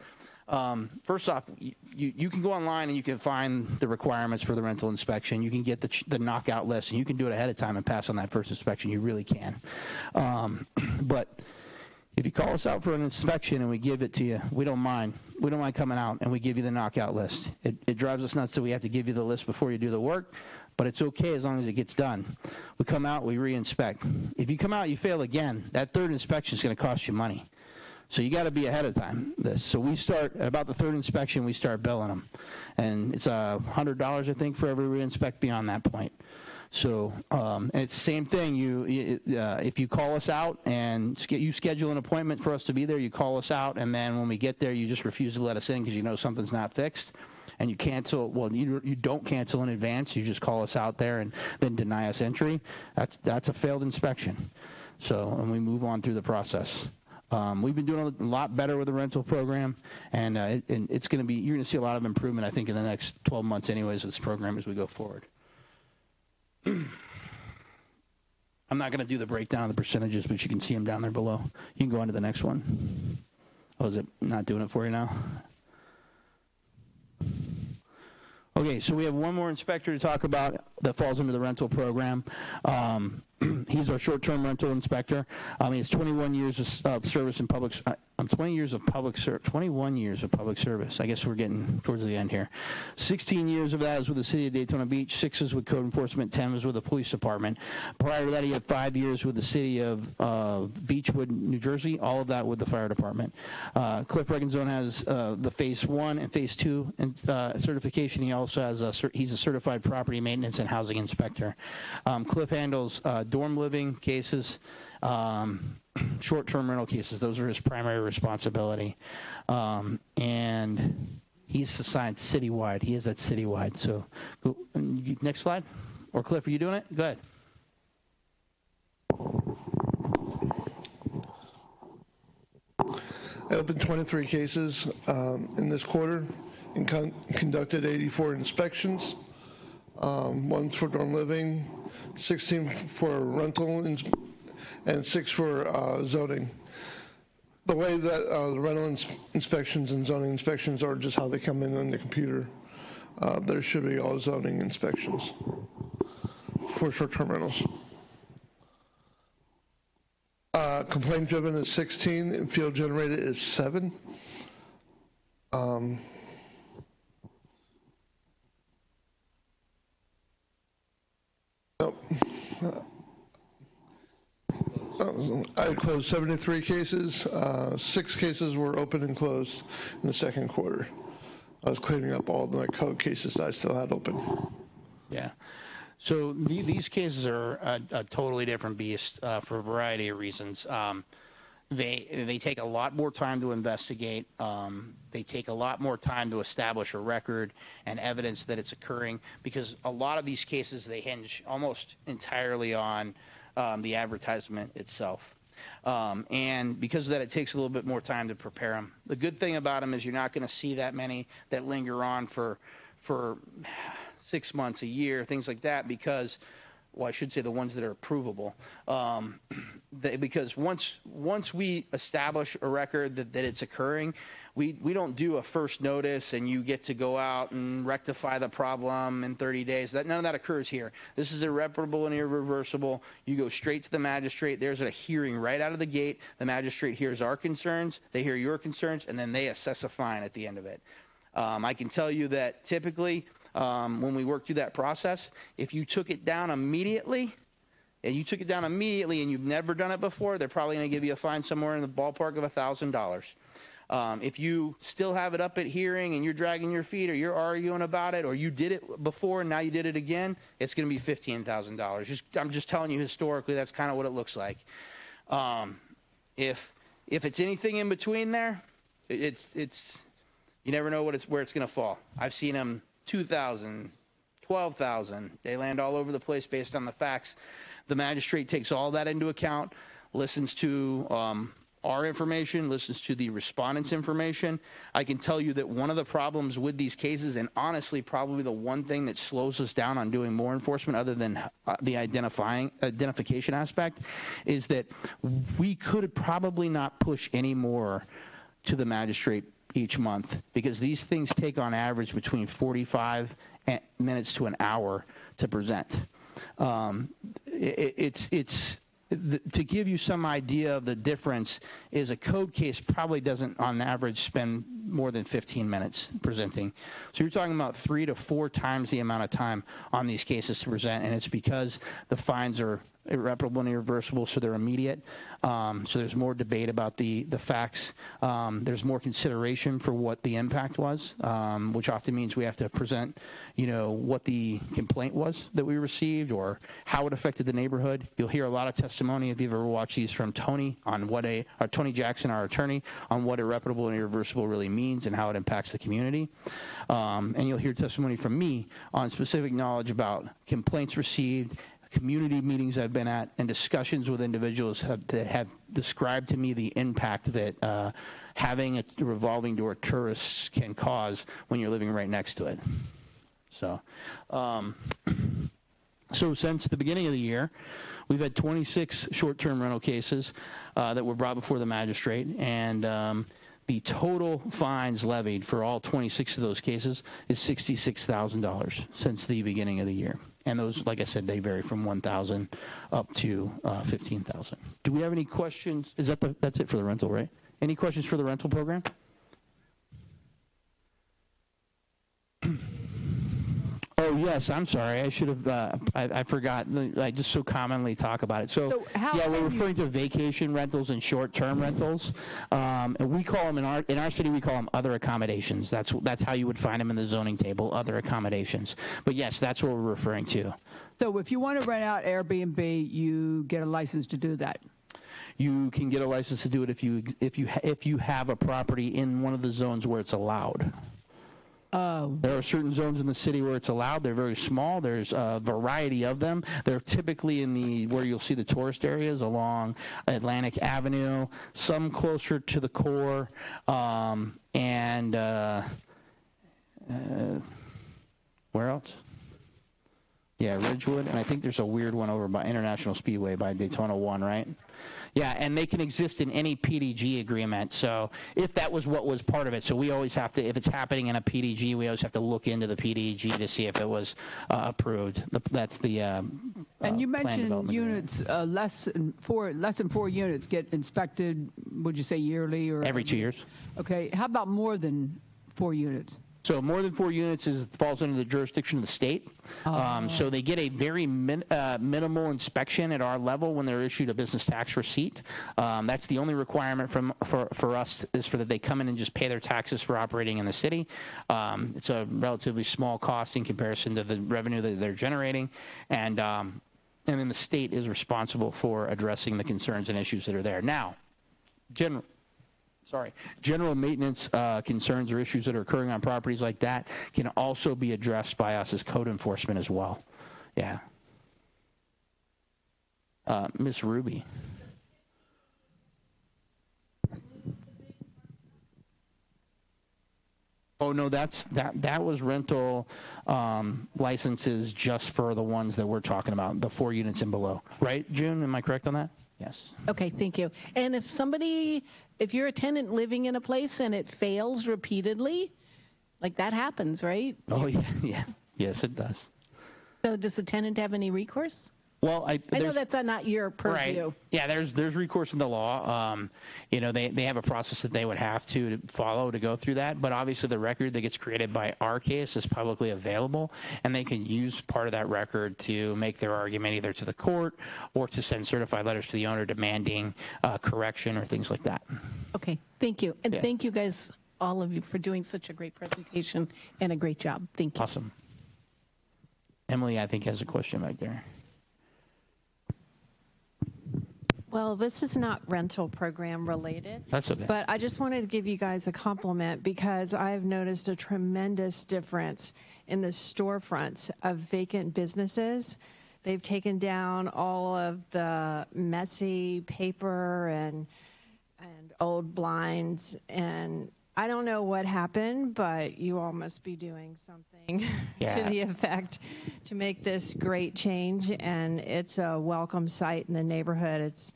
first off, you can go online and you can find the requirements for the rental inspection. You can get the knockout list, and you can do it ahead of time and pass on that first inspection. You really can. But if you call us out for an inspection and we give it to you, we don't mind. We don't mind coming out and we give you the knockout list. It drives us nuts that we have to give you the list before you do the work, but it's okay as long as it gets done. We come out, we re-inspect. If you come out, you fail again, that third inspection is going to cost you money. So you got to be ahead of time. So we start at about the third inspection, we start billing them, and it's $100 I think for every re-inspect beyond that point. So, and it's the same thing. If you call us out and you schedule an appointment for us to be there, you call us out, and then when we get there, you just refuse to let us in because you know something's not fixed, and you cancel. Well, you don't cancel in advance. You just call us out there and then deny us entry. That's a failed inspection. So, and we move on through the process. We've been doing a lot better with the rental program, and it's going to be. You're going to see a lot of improvement, I think, in the next 12 months, anyways, with this program as we go forward. I'm not going to do the breakdown of the percentages, but you can see them down there below. You can go on to the next one. Oh, is it not doing it for you now? Okay, so we have one more inspector to talk about that falls under the rental program. He's our short-term rental inspector. He has 21 years of service in public. 21 years of public service. I guess we're getting towards the end here. 16 years of that is with the city of Daytona Beach. 6 is with code enforcement. 10 was with the police department. Prior to that, he had 5 years with the city of Beechwood, New Jersey. All of that with the fire department. Cliff Reganzone has the phase 1 and phase 2 certification. He also has he's a certified property maintenance and housing inspector. Cliff handles dorm living cases, short-term rental cases. Those are his primary responsibility. And he's assigned citywide. He is at citywide. So go, next slide. Or Cliff, are you doing it? Go ahead. I opened 23 cases in this quarter and conducted 84 inspections. 1 for dorm living, 16 for rental, and 6 for zoning. The way that the rental inspections and zoning inspections are just how they come in on the computer. There should be all zoning inspections for short-term rentals. Complaint driven is 16 and field generated is 7. I closed 73 cases. 6 cases were open and closed in the second quarter. I was cleaning up all the code cases that I still had open. Yeah. So these cases are a totally different beast for a variety of reasons. They take a lot more time to investigate. They take a lot more time to establish a record and evidence that it's occurring, because a lot of these cases, they hinge almost entirely on the advertisement itself. And because of that, it takes a little bit more time to prepare them. The good thing about them is you're not going to see that many that linger on for 6 months, a year, things like that, because, well, I should say the ones that are provable. Because once we establish a record that it's occurring, we don't do a first notice and you get to go out and rectify the problem in 30 days. None of that occurs here. This is irreparable and irreversible. You go straight to the magistrate. There's a hearing right out of the gate. The magistrate hears our concerns, they hear your concerns, and then they assess a fine at the end of it. I can tell you that typically, when we work through that process, if you took it down immediately, and you've never done it before, they're probably going to give you a fine somewhere in the ballpark of $1,000. If you still have it up at hearing and you're dragging your feet, or you're arguing about it, or you did it before and now you did it again, it's going to be $15,000. I'm just telling you, historically, that's kind of what it looks like. If it's anything in between there, it's you never know where it's going to fall. I've seen them 2,000, 12,000. They land all over the place based on the facts. The magistrate takes all that into account, listens to our information, listens to the respondent's information. I can tell you that one of the problems with these cases, and honestly probably the one thing that slows us down on doing more enforcement other than the identification aspect, is that we could probably not push any more to the magistrate each month, because these things take on average between 45 minutes to an hour to present. To give you some idea of the difference, is a code case probably doesn't on average spend more than 15 minutes presenting. So you're talking about 3 to 4 times the amount of time on these cases to present, and it's because the fines are irreparable and irreversible, so they're immediate. So there's more debate about the facts. There's more consideration for what the impact was, which often means we have to present, what the complaint was that we received or how it affected the neighborhood. You'll hear a lot of testimony, if you've ever watched these, from Tony on Tony Jackson, our attorney, on what irreparable and irreversible really means and how it impacts the community. And you'll hear testimony from me on specific knowledge about complaints received, community meetings I've been at, and discussions with individuals that have described to me the impact that having a revolving door tourists can cause when you're living right next to it. So since the beginning of the year, we've had 26 short-term rental cases that were brought before the magistrate, and the total fines levied for all 26 of those cases is $66,000 since the beginning of the year. And those, like I said, they vary from $1,000 up to $15,000. Do we have any questions? That's it for the rental, right? Any questions for the rental program? Oh, yes, I'm sorry. I should have, I forgot. I just so commonly talk about it. So yeah, we're referring to vacation rentals and short-term rentals. And we call them, in our city, we call them other accommodations. That's how you would find them in the zoning table, other accommodations. But yes, that's what we're referring to. So if you want to rent out Airbnb, you get a license to do that. You can get a license to do it if you have a property in one of the zones where it's allowed. Oh. There are certain zones in the city where it's allowed. They're very small. There's a variety of them. They're typically in where you'll see the tourist areas along Atlantic Avenue, some closer to the core, and where else? Yeah, Ridgewood, and I think there's a weird one over by International Speedway by Daytona 1, right? Yeah, and they can exist in any PDG agreement. So if that was what was part of it, so we always have to, if it's happening in a PDG, we always have to look into the PDG to see if it was approved. That's the And you mentioned units less than 4 units get inspected. Would you say yearly or every 2 years? Okay. How about more than 4 units? So more than 4 units falls under the jurisdiction of the state. So they get a very minimal inspection at our level when they're issued a business tax receipt. That's the only requirement for us is for that they come in and just pay their taxes for operating in the city. It's a relatively small cost in comparison to the revenue that they're generating. And then the state is responsible for addressing the concerns and issues that are there. Now, general maintenance concerns or issues that are occurring on properties like that can also be addressed by us as code enforcement as well. Yeah. Ms. Ruby. Oh no, that was rental licenses just for the ones that we're talking about, the 4 units and below. Right, June? Am I correct on that? Yes. Okay, thank you. And if you're a tenant living in a place and it fails repeatedly, like that happens, right? Oh, yeah. Yes, it does. So does the tenant have any recourse? Well, I know that's not your purview. Right. Yeah, there's recourse in the law. They have a process that they would have to follow to go through that. But obviously, the record that gets created by our case is publicly available, and they can use part of that record to make their argument either to the court or to send certified letters to the owner demanding correction or things like that. Okay, thank you, and thank you guys, all of you, for doing such a great presentation and a great job. Thank you. Awesome. Emily, I think, has a question back there. Well, this is not rental program related. That's okay. But I just wanted to give you guys a compliment because I've noticed a tremendous difference in the storefronts of vacant businesses. They've taken down all of the messy paper and old blinds, and I don't know what happened, but you all must be doing something to the effect to make this great change, and it's a welcome sight in the neighborhood. It's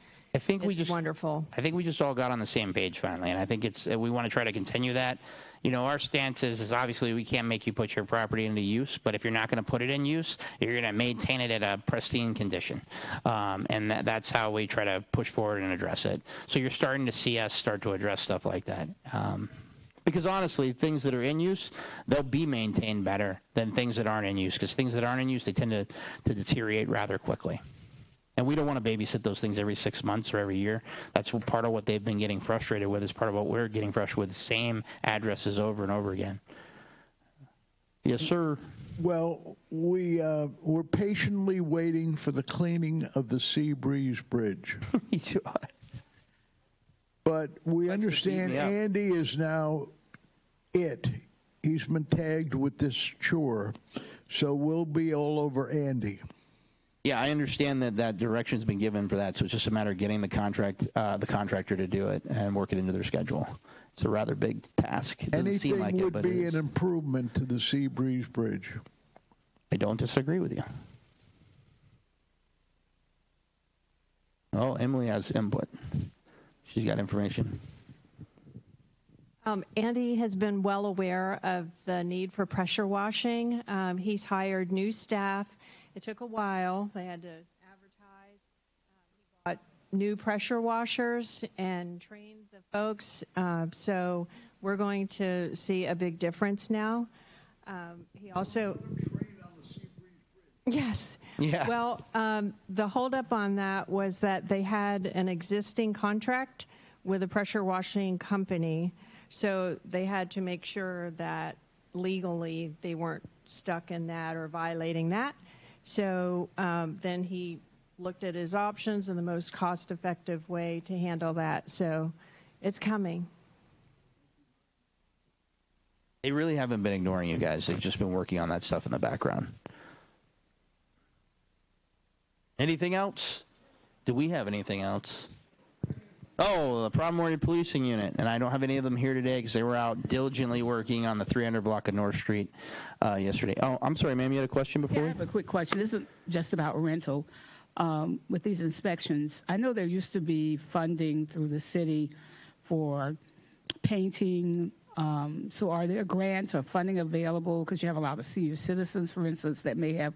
wonderful. I think we just all got on the same page finally, and I think we want to try to continue that. Our stance is obviously we can't make you put your property into use, but if you're not going to put it in use, you're going to maintain it at a pristine condition. And that's how we try to push forward and address it. So you're starting to see us start to address stuff like that. Because honestly, things that are in use, they'll be maintained better than things that aren't in use, because things that aren't in use, they tend to deteriorate rather quickly. And we don't want to babysit those things every 6 months or every year. That's part of what they've been getting frustrated with, is part of what we're getting frustrated with, same addresses over and over again. Yes, sir. Well, we're patiently waiting for the cleaning of the Seabreeze Bridge. But we understand Andy is now he's been tagged with this chore, so we'll be all over Andy. Yeah, I understand that direction's been given for that, so it's just a matter of getting the contractor to do it and work it into their schedule. It's a rather big task. It doesn't seem like Anything it, but would be it is. an improvement to the Seabreeze Bridge. I don't disagree with you. Oh, Emily has input. She's got information. Andy has been well aware of the need for pressure washing. He's hired new staff. It took a while. They had to advertise. He bought new pressure washers and trained the folks. So we're going to see a big difference now. He also... Yes. Yeah. Well, the holdup on that was that they had an existing contract with a pressure washing company, so they had to make sure that legally they weren't stuck in that or violating that. So then he looked at his options and the most cost-effective way to handle that. So it's coming. They really haven't been ignoring you guys. They've just been working on that stuff in the background. Anything else? Do we have anything else? Oh, the Primary Policing Unit, and I don't have any of them here today because they were out diligently working on the 300 block of North Street yesterday. Oh, I'm sorry, ma'am, you had a question before? Yeah, I have a quick question. This is just about rental. With these inspections, I know there used to be funding through the city for painting. So are there grants or funding available? Because you have a lot of senior citizens, for instance, that may have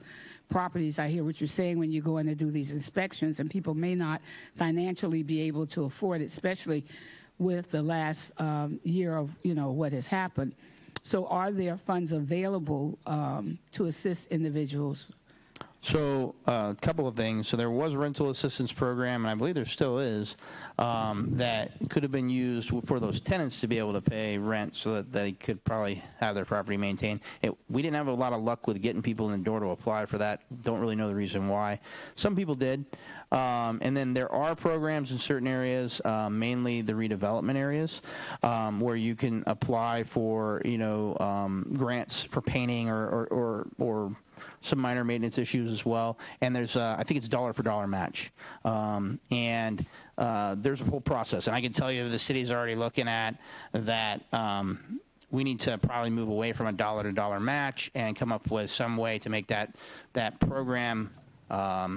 properties. I hear what you're saying when you go in to do these inspections, and people may not financially be able to afford it, especially with the last year of, what has happened. So are there funds available to assist individuals? So a couple of things. So there was a rental assistance program, and I believe there still is, that could have been used for those tenants to be able to pay rent so that they could probably have their property maintained. We didn't have a lot of luck with getting people in the door to apply for that. Don't really know the reason why. Some people did. And then there are programs in certain areas, mainly the redevelopment areas, where you can apply for, grants for painting or some minor maintenance issues as well. And there's, I think it's dollar for dollar match. And there's a whole process. And I can tell you that the city's already looking at that. We need to probably move away from a dollar to dollar match and come up with some way to make that program, I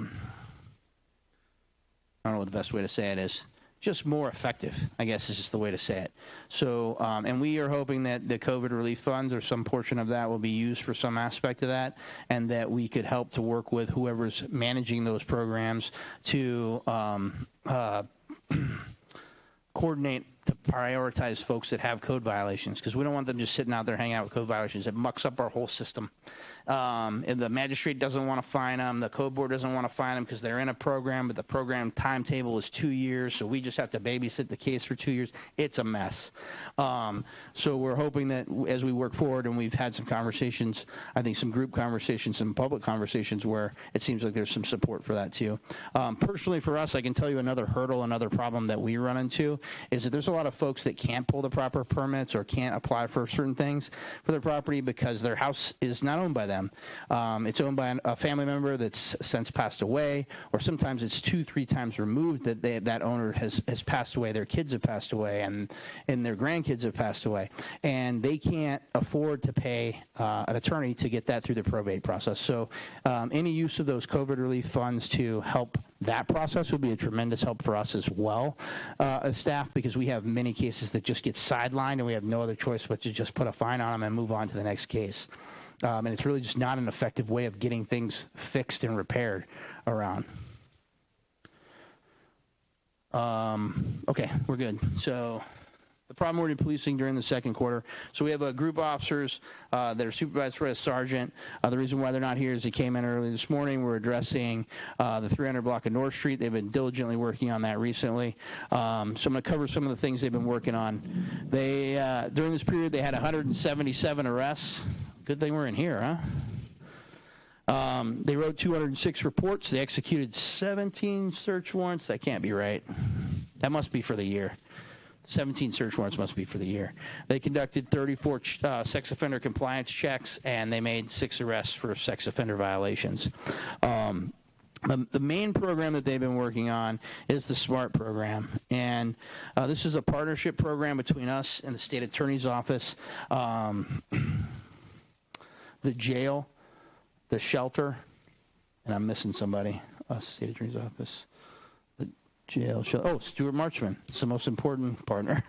don't know what the best way to say it is, just more effective, I guess is just the way to say it. So, and we are hoping that the COVID relief funds or some portion of that will be used for some aspect of that, and that we could help to work with whoever's managing those programs to coordinate to prioritize folks that have code violations, because we don't want them just sitting out there hanging out with code violations. It mucks up our whole system. And the magistrate doesn't want to fine them. The code board doesn't want to fine them because they're in a program, but the program timetable is 2 years, so we just have to babysit the case for 2 years. It's a mess. So we're hoping that as we work forward, and we've had some conversations, I think some group conversations, some public conversations where it seems like there's some support for that too. Personally for us, I can tell you another hurdle, another problem that we run into is that there's a lot of folks that can't pull the proper permits or can't apply for certain things for their property because their house is not owned by them. It's owned by a family member that's since passed away, or sometimes it's 2-3 times removed that that owner has passed away. Their kids have passed away, and their grandkids have passed away, and they can't afford to pay an attorney to get that through the probate process. So any use of those COVID relief funds to help that process would be a tremendous help for us as well as staff, because we have many cases that just get sidelined and we have no other choice but to just put a fine on them and move on to the next case. And it's really just not an effective way of getting things fixed and repaired around. Okay, we're good. So the primary policing during the second quarter. So we have a group of officers that are supervised by a sergeant. The reason why they're not here is they came in early this morning. We're addressing the 300 block of North Street. They've been diligently working on that recently. So I'm going to cover some of the things they've been working on. They during this period, they had 177 arrests. Good thing we're in here, huh? They wrote 206 reports. They executed 17 search warrants. That can't be right. That must be for the year. 17 search warrants must be for the year. They conducted 34 sex offender compliance checks, and they made 6 arrests for sex offender violations. The main program that they've been working on is the SMART program, and this is a partnership program between us and the state attorney's office, the jail, the shelter, and I'm missing somebody, state attorney's office. Jail. Oh, Stuart Marchman. It's the most important partner.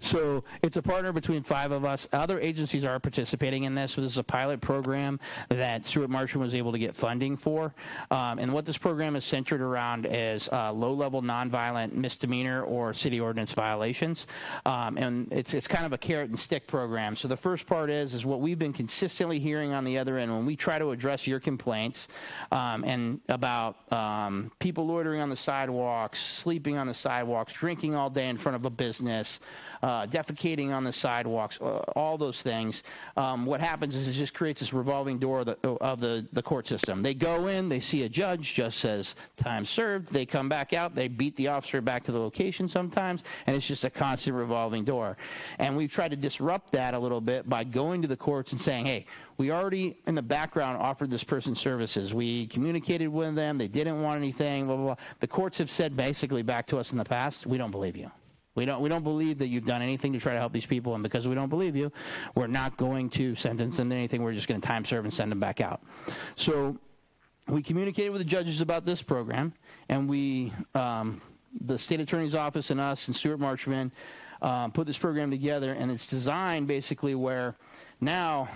So it's a partner between 5 of us. Other agencies are participating in this. So this is a pilot program that Stuart Marchman was able to get funding for. And what this program is centered around is low-level nonviolent misdemeanor or city ordinance violations. And it's kind of a carrot and stick program. So the first part is what we've been consistently hearing on the other end when we try to address your complaints and about people loitering on the sidewalks, sleeping on the sidewalks, drinking all day in front of a business, defecating on the sidewalks, all those things. What happens is it just creates this revolving door of the court system. They go in, they see a judge, just says time served, they come back out, they beat the officer back to the location sometimes, and it's just a constant revolving door. And we've tried to disrupt that a little bit by going to the courts and saying, hey, we already in the background offered this person services. We communicated with them. They didn't want anything, blah, blah, blah. The courts have said basically back to us in the past, we don't believe you. We don't believe that you've done anything to try to help these people, and because we don't believe you, we're not going to sentence them to anything. We're just going to time serve and send them back out. So we communicated with the judges about this program, and we, the state attorney's office and us and Stuart Marchman, put this program together, and it's designed basically where now,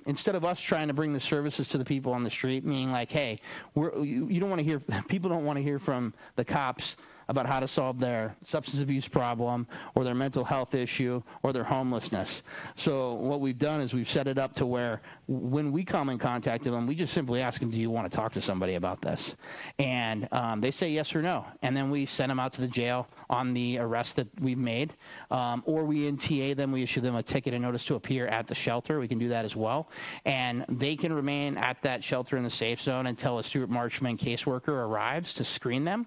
instead of us trying to bring the services to the people on the street, meaning like, hey, you don't want to hear, people don't want to hear from the cops about how to solve their substance abuse problem or their mental health issue or their homelessness. So what we've done is we've set it up to where when we come in contact with them, we just simply ask them, do you want to talk to somebody about this? And they say yes or no. And then we send them out to the jail on the arrest that we've made. Or we NTA them, we issue them a ticket and notice to appear at the shelter. We can do that as well. And they can remain at that shelter in the safe zone until a Stuart Marchman caseworker arrives to screen them.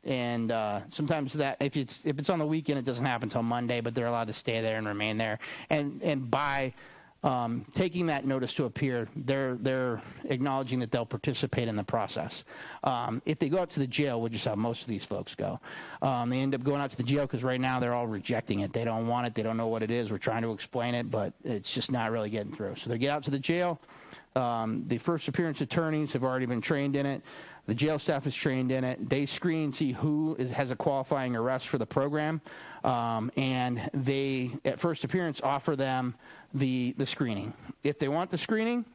And sometimes that if it's on the weekend, it doesn't happen until Monday, but they're allowed to stay there and remain there. And by taking that notice to appear, they're acknowledging that they'll participate in the process. If they go out to the jail, which is how most of these folks go, they end up going out to the jail because right now they're all rejecting it. They don't want it. They don't know what it is. We're trying to explain it, but it's just not really getting through. So they get out to the jail. The first appearance attorneys have already been trained in it. The jail staff is trained in it. They screen, see who has a qualifying arrest for the program, and they, at first appearance, offer them the screening. If they want the screening,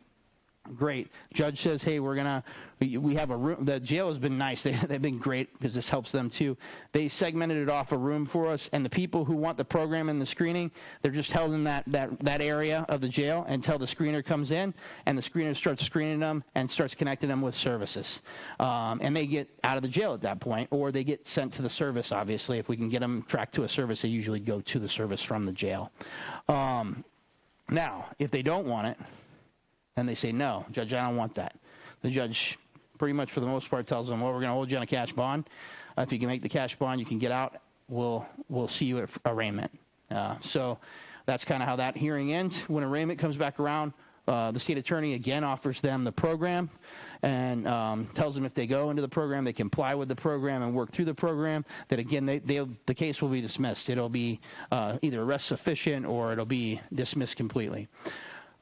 great. Judge says, hey, we have a room. The jail has been nice. They've been great because this helps them too. They segmented it off a room for us, and the people who want the program and the screening, they're just held in that area of the jail until the screener comes in, and the screener starts screening them and starts connecting them with services. And they get out of the jail at that point, or they get sent to the service, obviously. If we can get them tracked to a service, they usually go to the service from the jail. Now, if they don't want it, and they say, no, Judge, I don't want that. The judge pretty much for the most part tells them, well, we're going to hold you on a cash bond. If you can make the cash bond, you can get out. We'll see you at arraignment. So that's kind of how that hearing ends. When arraignment comes back around, the state attorney again offers them the program and tells them if they go into the program, they comply with the program and work through the program, that again, the case will be dismissed. It'll be either arrest sufficient or it'll be dismissed completely.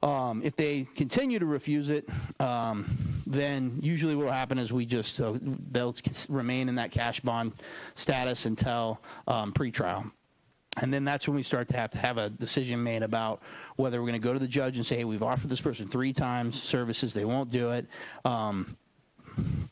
If they continue to refuse it, then usually what will happen is they'll remain in that cash bond status until pretrial. And then that's when we start to have a decision made about whether we're going to go to the judge and say, hey, we've offered this person 3 times services, they won't do it.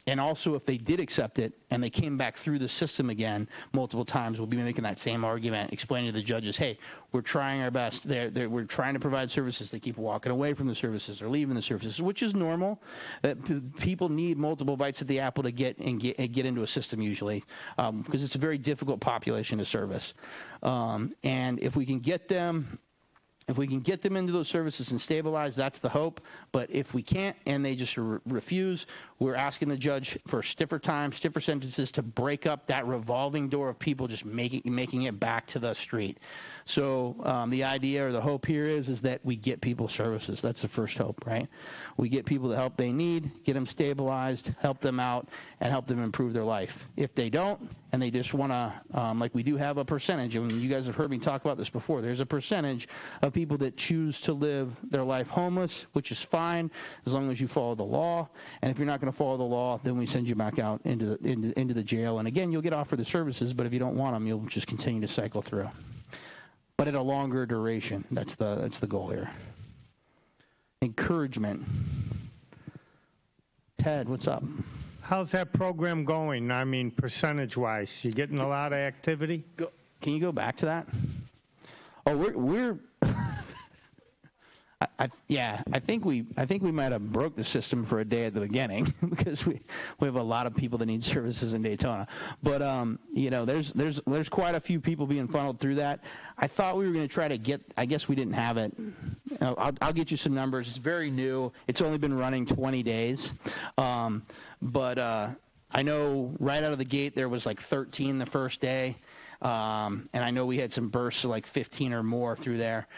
And also, if they did accept it and they came back through the system again multiple times, we'll be making that same argument, explaining to the judges, hey, we're trying our best. We're trying to provide services. They keep walking away from the services or leaving the services, which is normal. That people need multiple bites at the apple to get into a system usually, because it's a very difficult population to service. And if we can get them into those services and stabilize, that's the hope. But if we can't and they just refuse, we're asking the judge for stiffer time, stiffer sentences to break up that revolving door of people just making it back to the street. So the idea or the hope here is that we get people services. That's the first hope, right? We get people the help they need, get them stabilized, help them out, and help them improve their life. If they don't, and they just want to, like we do have a percentage, and you guys have heard me talk about this before, there's a percentage of people that choose to live their life homeless, which is fine as long as you follow the law. And if you're not going to follow the law, then we send you back out into the jail. And again, you'll get offered the services, but if you don't want them, you'll just continue to cycle through. But at a longer duration, that's the goal here. Encouragement. Ted, what's up? How's that program going? I mean, percentage-wise, you getting a lot of activity? Can you go back to that? Oh, we're I think we might have broke the system for a day at the beginning because we have a lot of people that need services in Daytona. But there's quite a few people being funneled through that. I thought we were going to try to get. I guess we didn't have it. I'll get you some numbers. It's very new. It's only been running 20 days. But I know right out of the gate there was like 13 the first day, and I know we had some bursts of like 15 or more through there.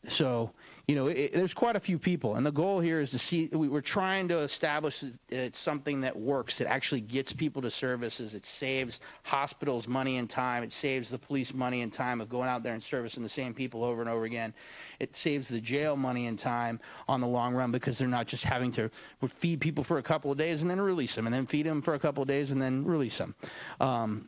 So, you know, there's quite a few people, and the goal here is to see, we're trying to establish it's something that works, that actually gets people to services. It saves hospitals money and time. It saves the police money and time of going out there and servicing the same people over and over again. It saves the jail money and time on the long run, because they're not just having to feed people for a couple of days and then release them, and then feed them for a couple of days and then release them.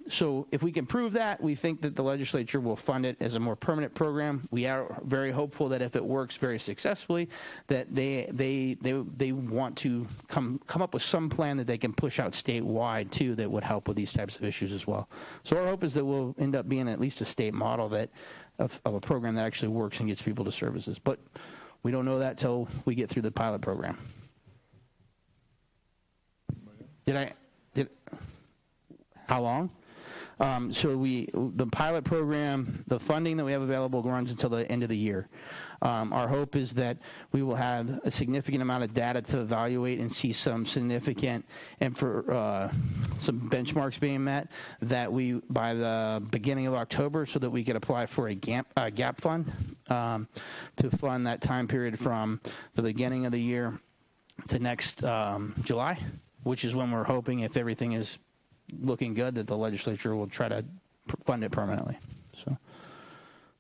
So if we can prove that, we think that the legislature will fund it as a more permanent program. We are very hopeful that if it works very successfully, that they want to come up with some plan that they can push out statewide too, that would help with these types of issues as well. So our hope is that we'll end up being at least a state model that of a program that actually works and gets people to services. But we don't know that till we get through the pilot program. How long? So the pilot program, the funding that we have available runs until the end of the year. Our hope is that we will have a significant amount of data to evaluate and see some significant and for some benchmarks being met, that we by the beginning of October, so that we could apply for a gap fund to fund that time period from the beginning of the year to next July, which is when we're hoping, if everything is looking good, that the legislature will try to fund it permanently. So,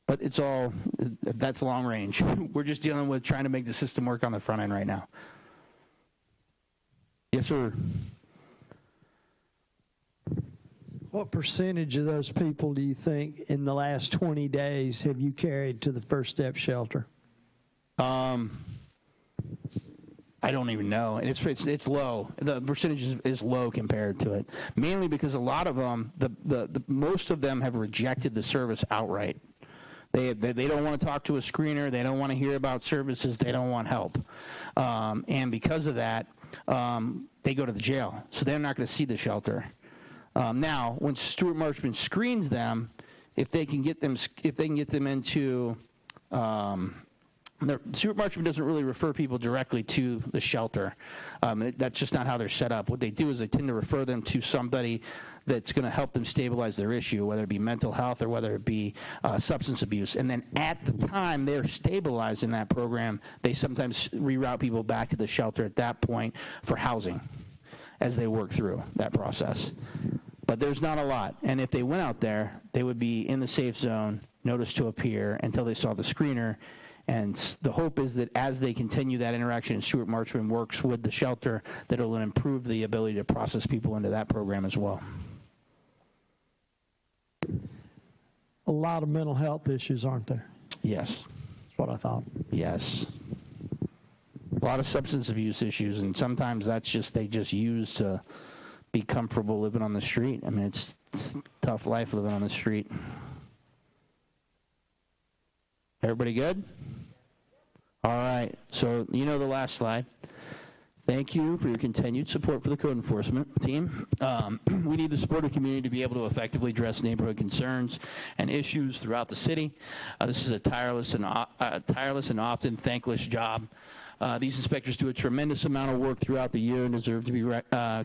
but it's all, that's long range. We're just dealing with trying to make the system work on the front end right now. Yes, sir. What percentage of those people do you think in the last 20 days have you carried to the First Step shelter? I don't even know. It's low. The percentage is low compared to it, mainly because a lot of them, most of them have rejected the service outright. They don't want to talk to a screener. They don't want to hear about services. They don't want help, and because of that, they go to the jail. So they're not going to see the shelter. Now, when Stuart Marchman screens them, if they can get them into Stuart Marchman doesn't really refer people directly to the shelter. That's just not how they're set up. What they do is they tend to refer them to somebody that's going to help them stabilize their issue, whether it be mental health or whether it be substance abuse. And then at the time they're stabilized in that program, they sometimes reroute people back to the shelter at that point for housing as they work through that process. But there's not a lot. And if they went out there, they would be in the safe zone, notice to appear, until they saw the screener. And the hope is that as they continue that interaction and Stuart Marchman works with the shelter, that it will improve the ability to process people into that program as well. A lot of mental health issues, aren't there? Yes. That's what I thought. Yes. A lot of substance abuse issues, and sometimes that's just, they just use to be comfortable living on the street. I mean, it's a tough life living on the street. Everybody good? All right. So you know the last slide. Thank you for your continued support for the code enforcement team. We need the support of the community to be able to effectively address neighborhood concerns and issues throughout the city. This is a tireless and often thankless job. These inspectors do a tremendous amount of work throughout the year and deserve to be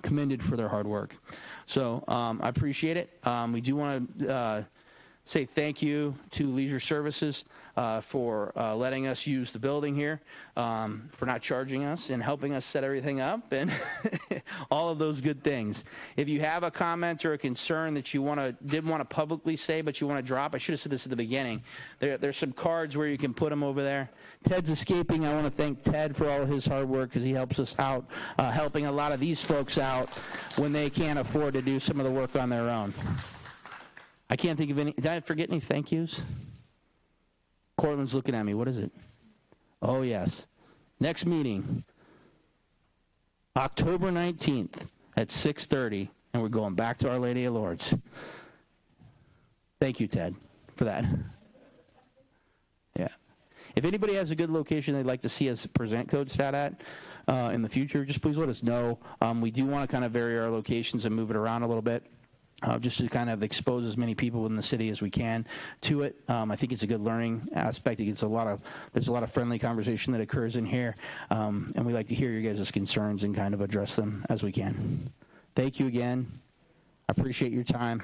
commended for their hard work. So I appreciate it. We do want to say thank you to Leisure Services for letting us use the building here, for not charging us and helping us set everything up, and all of those good things. If you have a comment or a concern that you didn't want to publicly say but you want to drop, I should have said this at the beginning. There's some cards where you can put them over there. Ted's escaping. I want to thank Ted for all of his hard work, because he helps us out, helping a lot of these folks out when they can't afford to do some of the work on their own. I can't think of any. Did I forget any thank yous? Cortland's looking at me. What is it? Oh, yes. Next meeting, October 19th at 6:30, and we're going back to Our Lady of Lourdes. Thank you, Ted, for that. Yeah. If anybody has a good location they'd like to see us present CodeStat at in the future, just please let us know. We do want to kind of vary our locations and move it around a little bit. Just to kind of expose as many people in the city as we can to it. I think it's a good learning aspect. There's a lot of friendly conversation that occurs in here, and we like to hear your guys' concerns and kind of address them as we can. Thank you again. I appreciate your time.